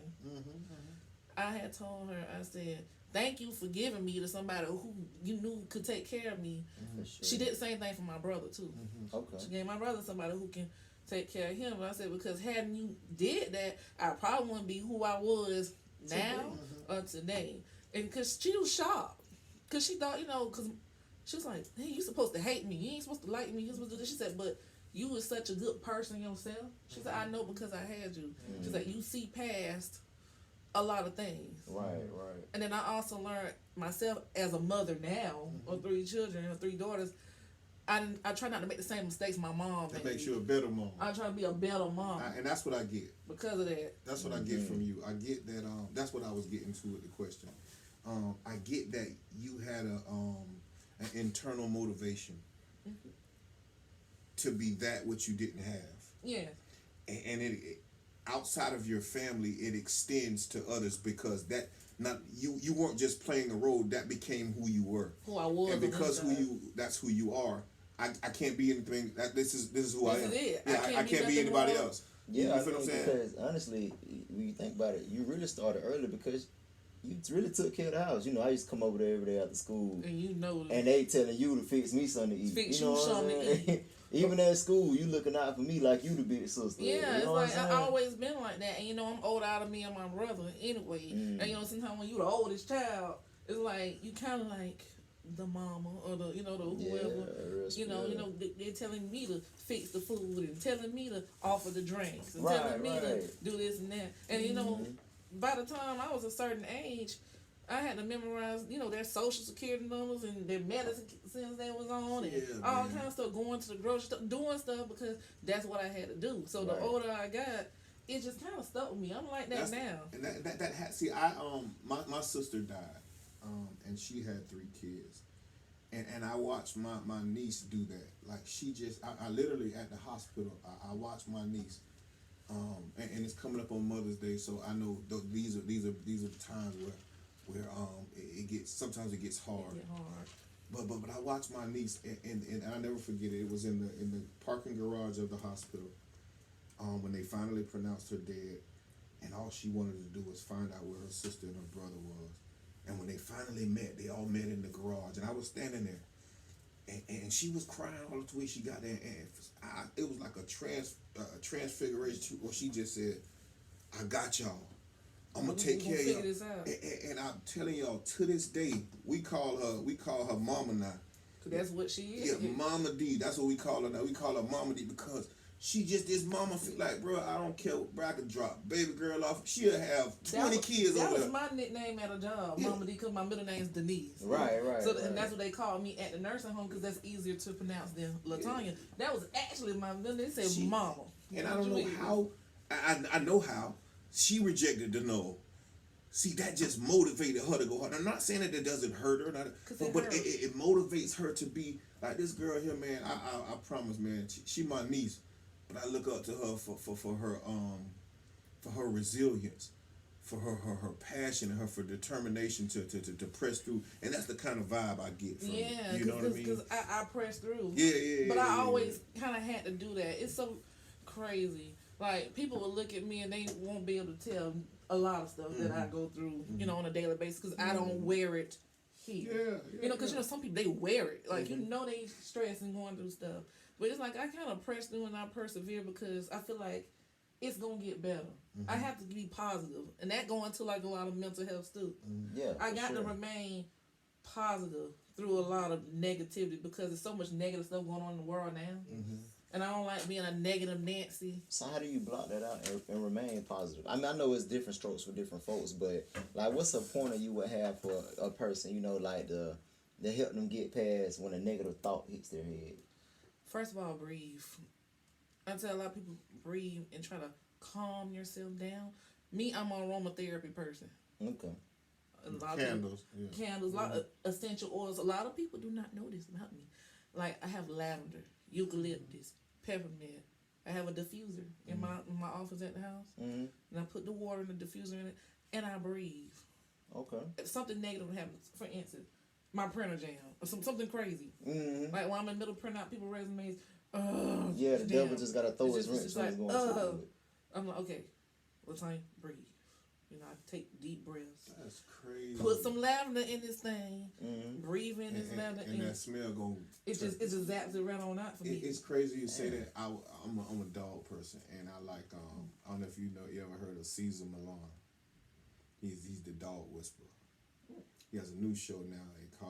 I had told her, I said, thank you for giving me to somebody who you knew could take care of me. Sure. She did the same thing for my brother too. Okay. She gave my brother somebody who can take care of him. But I said, because hadn't you did that, I probably wouldn't be who I was now or today. And because she was shocked. Because she thought, because she was like, hey, you supposed to hate me. You ain't supposed to like me. You supposed to do this. She said, but you was such a good person yourself. She said, I know because I had you. She said, you see past a lot of things. Right. And then I also learned myself as a mother now, of 3 children or 3 daughters, I try not to make the same mistakes my mom made. That makes you a better mom. I try to be a better mom. And that's what I get. Because of that. That's what I get from you. I get that, that's what I was getting to with the question. I get that you had an internal motivation to be that which you didn't have. Yeah. And it outside of your family, it extends to others, because that not you weren't just playing a role, that became who you were. Who I was. And because that's who you are, I can't be anything. This is who I am. I can't be anybody else. Yeah, you feel what I'm saying? Because honestly, when you think about it, you really started early because you really took care of the house. I used to come over there every day after school. And they telling you to fix me something to eat. Fix you something to eat. Even at school, you looking out for me like you the big sister. Yeah, it's like I always been like that. And I'm older out of me and my brother anyway. And sometimes when you the oldest child, it's like you kind of like the mama or the the whoever. They're telling me to fix the food and telling me to offer the drinks and telling me to do this and that. And by the time I was a certain age, I had to memorize, their social security numbers and their medicines they was on, and all kind of stuff, going to the grocery store, doing stuff because that's what I had to do. So the older I got, it just kind of stuck with me. I'm like that now. And my sister died, and she had 3 kids, and I watched my niece do that. Like I literally at the hospital, I watched my niece. And it's coming up on Mother's Day, so I know these are the times where it gets hard. But I watched my niece, and I never forget it. It was in the parking garage of the hospital when they finally pronounced her dead, and all she wanted to do was find out where her sister and her brother was. And when they finally met, they all met in the garage, and I was standing there. And she was crying all the way she got there, and it was like a transfiguration where she just said, "I got y'all. I'm gonna take care of y'all." And I'm telling y'all, to this day, we call her Mama now. That's what she is. Yeah, Mama D. That's what we call her now. We call her Mama D because she just this mama feel like, bro, I don't care, bro, I could drop baby girl off. She'll have 20 kids over there. That was my nickname at a job, Mama D, because my middle name's Denise. Right. So and that's what they called me at the nursing home because that's easier to pronounce than Latanya. Yeah. That was actually my middle name. They said Mama. And I don't know how. I know how she rejected the no. See, that just motivated her to go hard. I'm not saying that it doesn't hurt her, but it motivates her to be like this girl here, man. I promise, man. She my niece. But I look up to her for her resilience, for her passion, and her determination to press through, and that's the kind of vibe I get from you. You know what I mean? Because I press through. Yeah. But I always kind of had to do that. It's so crazy. Like people will look at me and they won't be able to tell a lot of stuff that I go through, you know, on a daily basis because I don't wear it here. You know, because you know some people they wear it, like you know they stress and going through stuff. But it's like I kind of press through and I persevere because I feel like it's gonna get better. I have to be positive, and that going to like a lot of mental health too. Yeah, I got to remain positive through a lot of negativity because there's so much negative stuff going on in the world now, and I don't like being a negative Nancy. So how do you block that out and remain positive? I mean, I know it's different strokes for different folks, but like, what's a pointer you would have for a person, you know, like to help them get past when a negative thought hits their head? First of all, breathe. I tell a lot of people breathe and try to calm yourself down. Me, I'm an aromatherapy person. Okay. A lot candles, candles, a lot of essential oils. A lot of people do not know this about me. Like I have lavender, eucalyptus, peppermint. I have a diffuser in my office at the house, and I put the water in the diffuser in it, and I breathe. Okay. If something negative happens, for instance, my printer jam or something crazy. Like when I'm in the middle of printing out people's resumes. Yeah, the devil just gotta throw his wrench when he's going through it. I'm like, okay, Latanya, breathe. You know, I take deep breaths. That's crazy. Put some lavender in this thing. Breathe in this lavender, and that smell go. It just zaps it right on out for me. It's crazy you say that. I'm a dog person, and I like I don't know if you ever heard of Caesar Milan. He's the dog whisperer. He has a new show now.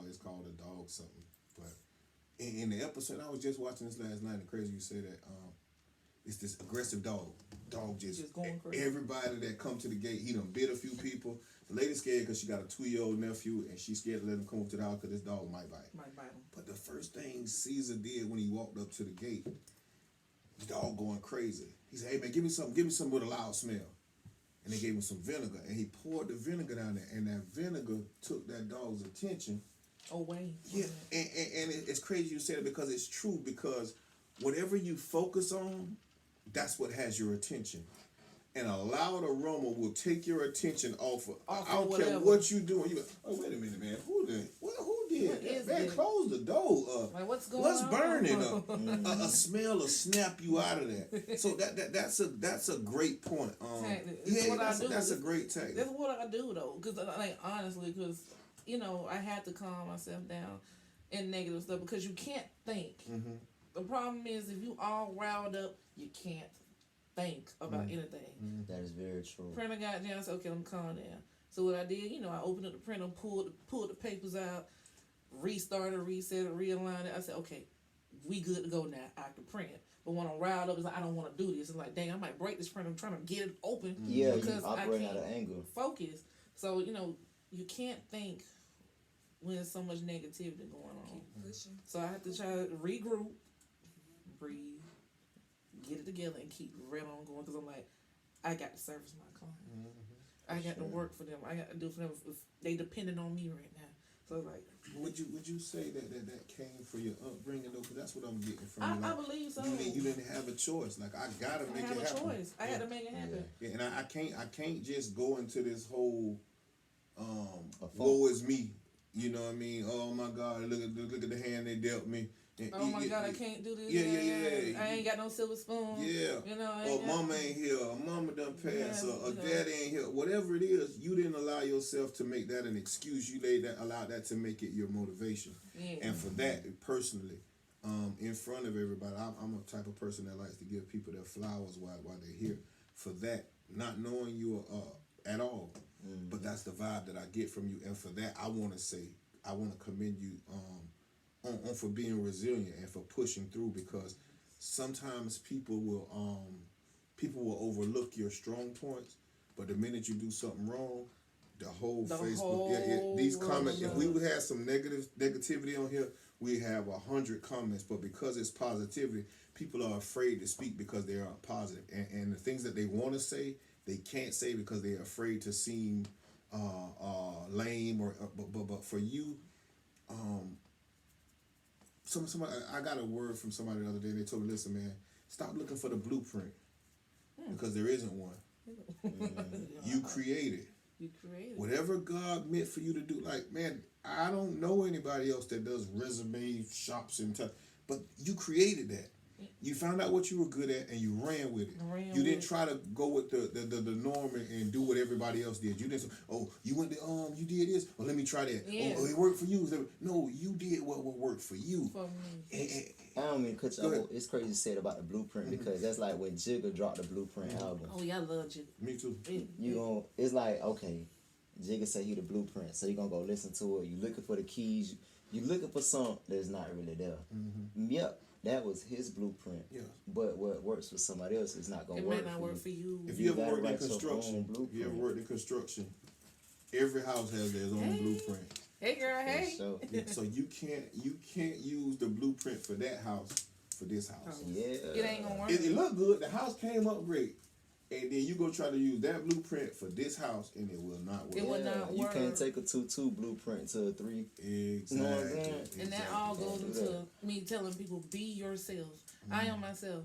It's called A Dog Something. But in the episode, I was just watching this last night, and crazy you say that it's this aggressive dog. Dog just going crazy. Everybody that come to the gate, he done bit a few people. The lady's scared because she got a 2-year-old nephew, and she's scared to let him come up to the house because this dog might bite. Him. But the first thing Caesar did when he walked up to the gate, the dog going crazy. He said, "Hey man, give me something with a loud smell." And they gave him some vinegar, and he poured the vinegar down there, and that vinegar took that dog's attention. Away. Yeah, and it's crazy you said it because it's true, because whatever you focus on, that's what has your attention. And a loud aroma will take your attention off of I don't care what you doing. You go, oh, wait a minute, man. Who did that? Man, close the door up. Like, what's going What's on? burning up? A smell will snap you out of that. So that's a great point. That's a great tactic. That's what I do though, because like honestly, because you know I had to calm myself down in negative stuff because you can't think. The problem is if you all riled up, you can't think about anything. That is very true. Printer got down, I said, okay, I'm calm down. So what I did, you know, I opened up the printer, pulled the papers out, restarted, reset it, realigned it. I said, okay, we good to go now. I can print. But when I'm riled up, it's like, I don't want to do this. It's like, dang, I might break this printer. I'm trying to get it open. Yeah, because you operate out of anger. Focus. So, you know, you can't think when there's so much negativity going on. Keep pushing. So I have to try to regroup, breathe, get it together, and keep right on going. Because I'm like, I got to service my client. I got to work for them. I got to do for them. If they depending on me right now. So like, would you say that came from your upbringing though? Because that's what I'm getting from you. I Like, believe so. You didn't have a choice. Like I gotta make it happen. I have a choice. I had to make it happen. Yeah, and I can't just go into this whole woe is me. You know what I mean? Oh my God! Look at the hand they dealt me. And Oh my God, I can't do this. Yeah. I ain't got no silver spoon. Yeah. You know, Or mama ain't here, or mama done passed, or daddy ain't here. Whatever it is, you didn't allow yourself to make that an excuse. You allowed that to make it your motivation. Yeah. And for that, personally, in front of everybody, I'm a type of person that likes to give people their flowers while they're here. For that, not knowing you at all, but that's the vibe that I get from you. And for that, I want to commend you on for being resilient and for pushing through, because sometimes people will overlook your strong points, but the minute you do something wrong, the whole Facebook, these comments. If we would have some negativity on here, we have 100 comments, but because it's positivity, people are afraid to speak because they aren't positive, and the things that they want to say, they can't say because they're afraid to seem lame but for you, somebody, I got a word from somebody the other day. They told me, listen, man, stop looking for the blueprint because there isn't one. You created. You created. Whatever God meant for you to do. Like, man, I don't know anybody else that does resume shops and but you created that. You found out what you were good at and you ran with it. You didn't try to go with the norm and do what everybody else did. You didn't say, oh, you went to you did this, well, let me try that. Yeah. Oh, it worked for you. No, you did what worked for you. For me. I don't mean cut you off. It's crazy to say about the blueprint because that's like when Jigga dropped the Blueprint album. Oh yeah, I love Jigga. Me too. It's like, okay, Jigga say he the blueprint, so you gonna go listen to it. You looking for the keys. You looking for something that's not really there. Yep. That was his blueprint. Yeah. But what works for somebody else is not going to work. It may not work for you. If you ever worked in construction, every house has their own blueprint. Hey girl, hey. So you can't use the blueprint for that house for this house. Yeah. It ain't gonna work. It looked good. The house came up great. And then you go try to use that blueprint for this house, and it will not work. It will not work. You can't take a 2-2 blueprint to a 3. Exactly. You know what I'm saying? And that all goes into me telling people, be yourselves. I am myself.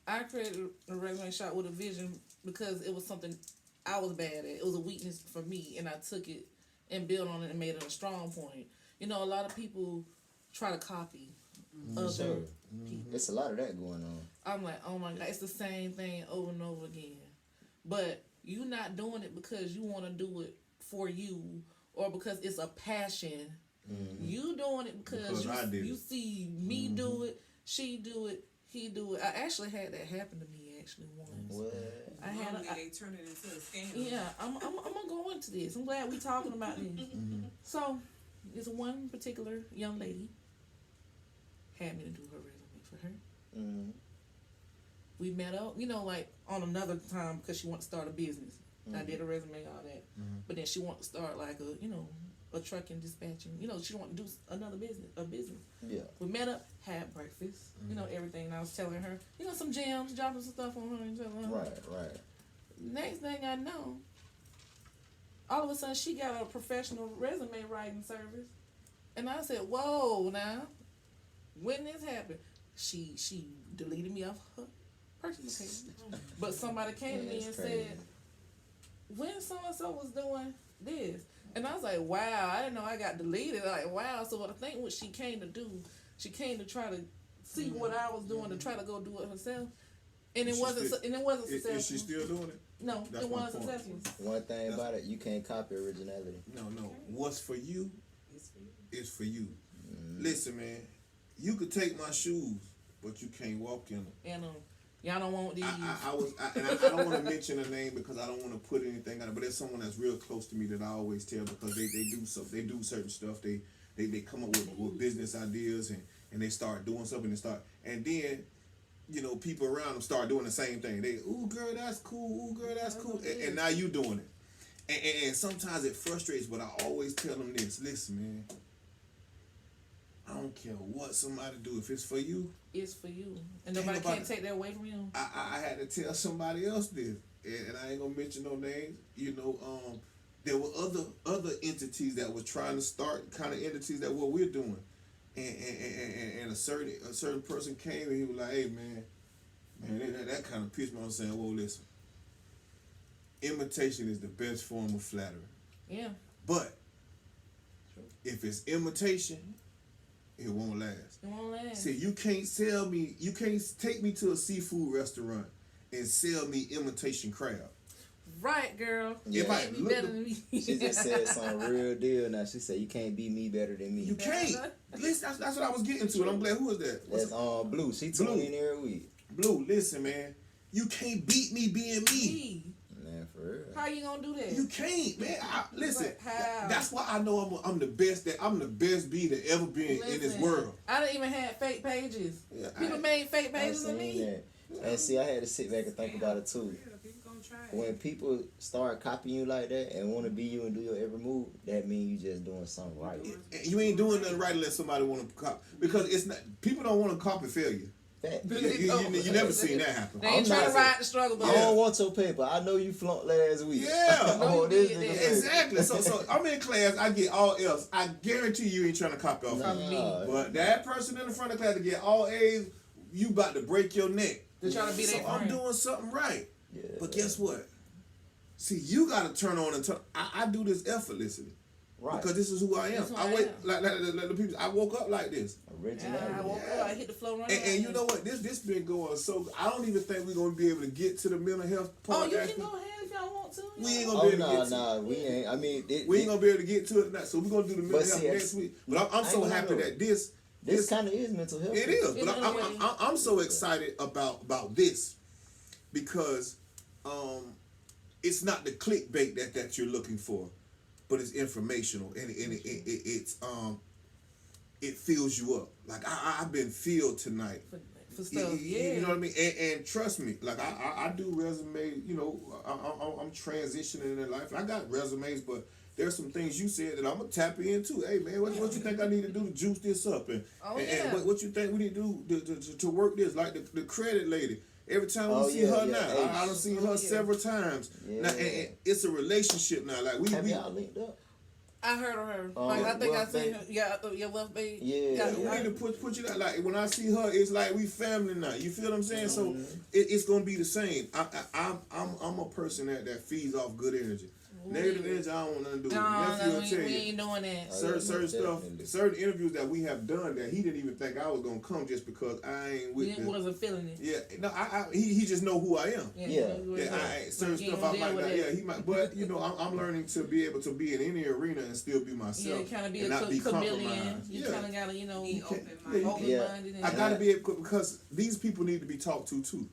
I created a resume shop with a vision because it was something I was bad at. It was a weakness for me, and I took it and built on it and made it a strong point. You know, a lot of people try to copy other people. It's a lot of that going on. I'm like, oh my God, it's the same thing over and over again. But you not doing it because you want to do it for you or because it's a passion. You doing it because you see me do it, she do it, he do it. I actually had that happen to me once. What? They turn it into a scam. Yeah, I'm gonna go into this. I'm glad we talking about this. So, this one particular young lady had me to do her resume for her. We met up, you know, like on another time because she wanted to start a business. I did a resume, all that. But then she wanted to start like a trucking dispatching. You know, she wanted to do another business. Yeah. We met up, had breakfast, you know, everything. And I was telling her, you know, some gems, dropping some stuff on her and telling her. Right. Next thing I know, all of a sudden she got a professional resume writing service. And I said, whoa, now, when this happened, she deleted me off her personal page. But somebody came to me and said, when so-and-so was doing this. And I was like, wow, I didn't know I got deleted. Like, wow. So I think what she came to do, she came to try to see what I was doing to try to go do it herself. And it wasn't successful. Is she still doing it? No, it wasn't successful. One thing about it, you can't copy originality. No. What's for you is for you. Listen, man, you could take my shoes, but you can't walk in them. And y'all don't want these. I don't want to mention a name because I don't want to put anything on it, but there's someone that's real close to me that I always tell because they do certain stuff. They come up with business ideas and they start doing something and then, you know, people around them start doing the same thing. They, ooh girl, that's cool. Ooh girl, that's cool. And now you doing it. And sometimes it frustrates, but I always tell them this. Listen, man, I don't care what somebody do. If it's for you, it's for you. And nobody can't take that away from you. I had to tell somebody else this. And I ain't gonna mention no names. You know, there were other entities that were trying to start kind of entities that what we're doing. And a certain person came and he was like, hey man, that kind of pissed me off, saying, well, listen, imitation is the best form of flattery. Yeah. But if it's imitation, It won't last. It won't last. See, you can't take me to a seafood restaurant and sell me imitation crab. Right, girl. Yeah. You can't be better than me. She just said some real deal now. She said, you can't beat me better than me. You can't. Listen, that's what I was getting to, and I'm glad. Who is that? That's Blue. She tuned in every week. Blue, listen, man. You can't beat me being me. Me. Man, for real. How you gonna do that? You can't, man. Listen, Like, how? that's why I know I'm the best. I'm the best bee that ever been in this world. I didn't even have fake pages. Yeah, People made fake I pages of seen me. that. And see, I had to sit back and think about it too. Yeah, people gonna try it. When people start copying you like that and want to be you and do your every move, that means you just doing something right. You ain't doing nothing right unless somebody want to copy. Because it's not. People don't want to copy failure. Fact. You never seen that happen. They ain't I'm trying to not- ride the struggle, but I don't want your paper. I know you flunked last week. Yeah. I want No, you this did nigga that. paper. Exactly. So I'm in class. I get all F's. I guarantee you ain't trying to copy off From me. me. But that person in the front of class to get all A's, you about to break your neck. they're trying to be So their I'm friend. doing something right. Yeah. But guess what? See, you got to turn on and turn. I do this effortlessly Right. because this is who I am. That's who I I wait am. like the people. I woke up like this, Original. I woke up, I hit the floor running. and you know what? This been going so. I don't even think we're gonna be able to get to the mental health part. Oh, you can actually. go ahead if y'all want to. We ain't Oh, gonna be able to nah, get to. nah, we ain't. I mean, We ain't gonna be able to get to it now. So we're gonna do the mental But health see, next week. But I'm I so ain't happy gonna- that this this kind of is mental health. it is. It But is really. I'm so excited about this because it's not the clickbait that you're looking for, but it's informational and it fills you up. Like I've been filled tonight. For stuff, You know what I mean? And trust me, like I do resumes, you know, I'm transitioning in life. I got resumes, but there's some things you said that I'm gonna tap into. Hey man, what you think I need to do to juice this up? And what you think we need to do to work this? Like the credit lady. Every time we see her now, Hey. I done seen her several times. Yeah. Now, and it's a relationship now. Like Have we y'all linked up? I heard of her. Oh, Like, I think I Wealth seen Babe. her. Yeah, your Wealth Babe. Yeah, we need to put you that like when I see her, it's like we family now. You feel what I'm saying? So Mm-hmm. it's gonna be the same. I'm a person that feeds off good energy. Negative energy, I don't want nothing to do with. Nephew No, will we tell you. ain't doing that. Oh, Certain yeah, certain most stuff, definitely. certain interviews that we have done that he didn't even think I was gonna come just because I ain't with We the. wasn't feeling it. Yeah, no, he just know who I am. Yeah. Yeah, certain stuff I might not. Yeah, he might, but you know, I'm learning to be able to be in any arena and still be myself. Yeah, kind of be and a not be chameleon. compromised. You Yeah. kind of gotta, Be can't- open-minded. yeah, you open-minded. I and- gotta be able because these people need to be talked to too.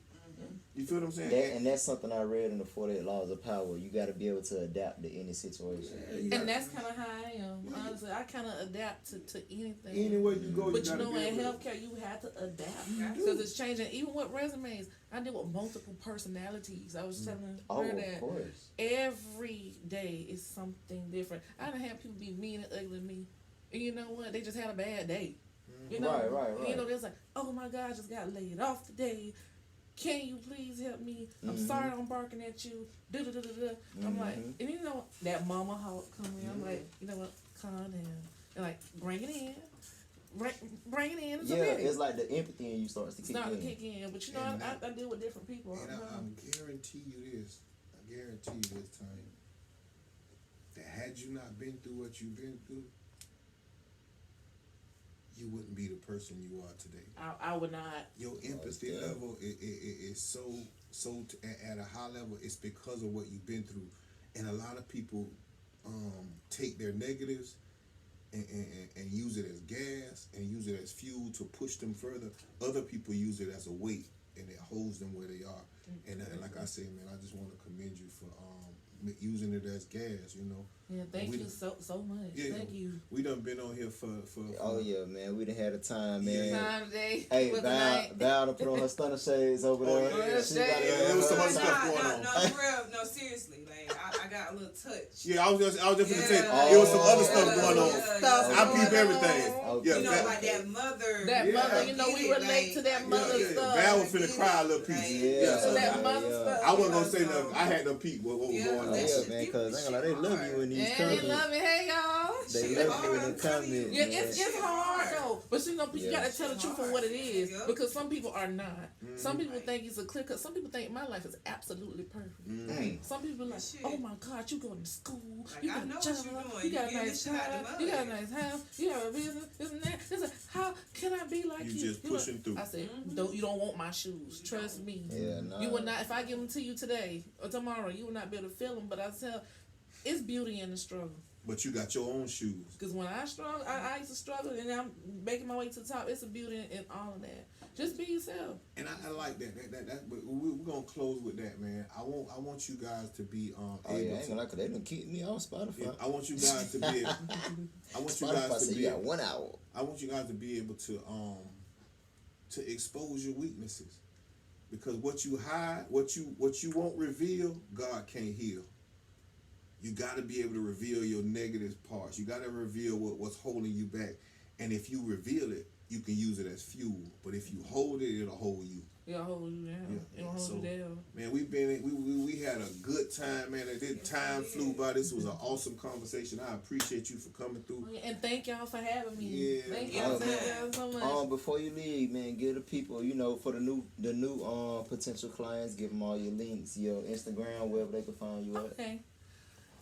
You feel what I'm saying? That, and that's something I read in the 48 Laws of Power. You got to be able to adapt to any situation. And that's kind of how I am. Honestly, I kind of adapt to anything. Anywhere you go, But you gotta know, be in able to- healthcare, you have to adapt do. because it's changing. Even with resumes, I deal with multiple personalities. I was telling Oh, her of that course. every day is something different. I done had people be mean and ugly to me, and you know what? They just had a bad day. You know, Right. You know, they're like, "Oh my God, I just got laid off today. Can you please help me? I'm sorry I'm barking at you." I'm like, and you know that mama hawk coming. I'm like, you know what? Calm down. And like, bring it in. Bring it in. It's Yeah, okay. it's like the empathy in you starts to kick Start to in. kick in. But you know, And I deal with different people. And I guarantee you this. I guarantee you this time. That had you not been through what you've been through, you wouldn't be the person you are today. I would not. Your empathy yeah. level is so at a high level. It's because of what you've been through, and a lot of people take their negatives and use it as gas and use it as fuel to push them further. Other people use it as a weight and it holds them where they are. And like I say, man, I just want to commend you for using it as gas. You know. Yeah, thank you so much. Yeah, Thank you. We done been on here for Oh yeah, man, we done had a time, man. Time today. Hey, with the Val, night. Val to put on her stunner shades over there. yeah. She got Yeah, it was some her other time. stuff going on. No, for real, no, seriously. Like, I got a little touch. Yeah, I was just gonna say Yeah. it was some other stuff going on. Stuff I peep going everything. on. Okay. Yeah, You know, Val, like that mother. That Yeah. mother, you know, we Get it, relate like, to that mother yeah, stuff. Val was finna cry a little piece. Like, Yeah. So that Yeah. mother Yeah. stuff. I wasn't gonna say So- nothing. I had to peep what was Yeah, going on. Oh that yeah, shit man, deep cause as they love you in these And they companies. love me. Hey, y'all. They Shit, love me in I'm the telling you. comments. Yeah, man. it's hard though. But you know, you Yeah. gotta tell the truth of what it is. Yep. Because some people are not. Some people Right. think it's a clear cut. Some people think my life is absolutely perfect. Mm. Some people are like, Shit. oh my God, you going to school, Like, you I got know a what job, you're doing. you got You a getting nice this shit out car, the you got a mud. nice house, you have a business, this and that. This is, how can I be like You you? just You know, pushing through. I said, you don't want my shoes. Trust me. Yeah, nah. You will not. If I give them to you today or tomorrow, you will not be able to feel them. But I tell, it's beauty in the struggle. But you got your own shoes. Because when I struggle, I used to struggle, and I'm making my way to the top. It's a beauty in all of that. Just be yourself. And I like that. But we're gonna close with that, man. I want you guys to be Oh yeah, I able ain't to. gonna lie, 'cause they done keep me on Spotify. Yeah, I want you guys to be. I want you Spotify guys to said be. you got 1 hour. I want you guys to be able to expose your weaknesses, because what you hide, what you won't reveal, God can't heal. You got to be able to reveal your negative parts. You got to reveal what's holding you back, and if you reveal it, you can use it as fuel. But if you hold it, it'll hold you. It'll hold you down. Yeah, It'll hold so- you down. Man, we had a good time, man. Time flew by. This was an awesome conversation. I appreciate you for coming through. And thank y'all for having me. Yeah. Thank Yeah, y'all man. so much. Before you leave, man, give the people, for the new potential clients, give them all your links, your Instagram, wherever they can find you at. Okay.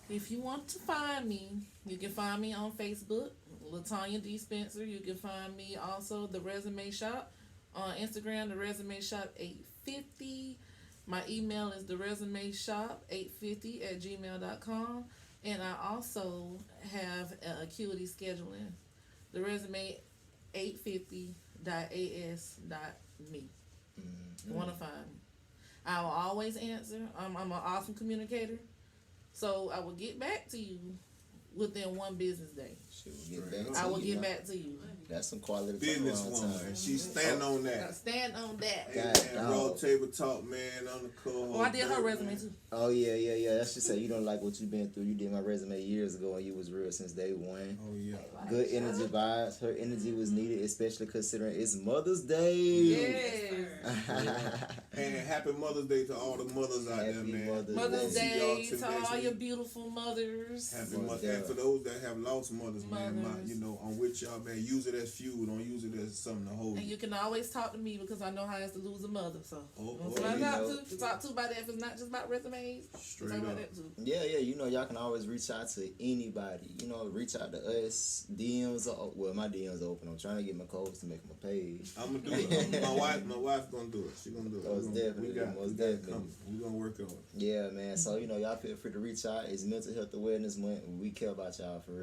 If you want to find me, you can find me on Facebook, Latanya D. Spencer. You can find me also The Resume Shop. On Instagram, The Resume Shop 850. My email is theresumeshop850@gmail.com. And I also have Acuity Scheduling. The Resume 850.as.me. Want to find me. I will always answer. I'm an awesome communicator. So I will get back to you within one business day. Shit, we'll get back to I will you, get man. back to you. That's some quality Business turnaround woman, time. and she's standing on Now that. stand on that. Hey, God, man, dog. Raw Table Talk, man, on the cover. Oh, I did her resume too. Oh yeah. That's just say you don't like what you've been through. You did my resume years ago, and you was real since day one. Oh yeah. Good energy vibes. Her energy was needed, especially considering it's Mother's Day. Yes. And happy Mother's Day to all the mothers out there, Happy man. Mother's See y'all Day till to next all week. your beautiful mothers. Happy Most Mother's Day. And for those that have lost mothers, man, Mothers. I'm with y'all, man. Use it as fuel. Don't use it as something to hold And you. you can always talk to me because I know how it's to lose a mother. So Oh, somebody you to talk to about that if it's not just about resumes. Straight talk about up. that too. Yeah, y'all can always reach out to anybody. Reach out to us. DMs are my DMs are open. I'm trying to get my codes to make my page. I'm gonna do it. My wife's gonna do it. She gonna do it. Most definitely, We got most it definitely. coming. We gonna work on it. Yeah, man. So y'all feel free to reach out. It's Mental Health Awareness Month. We care about y'all for real.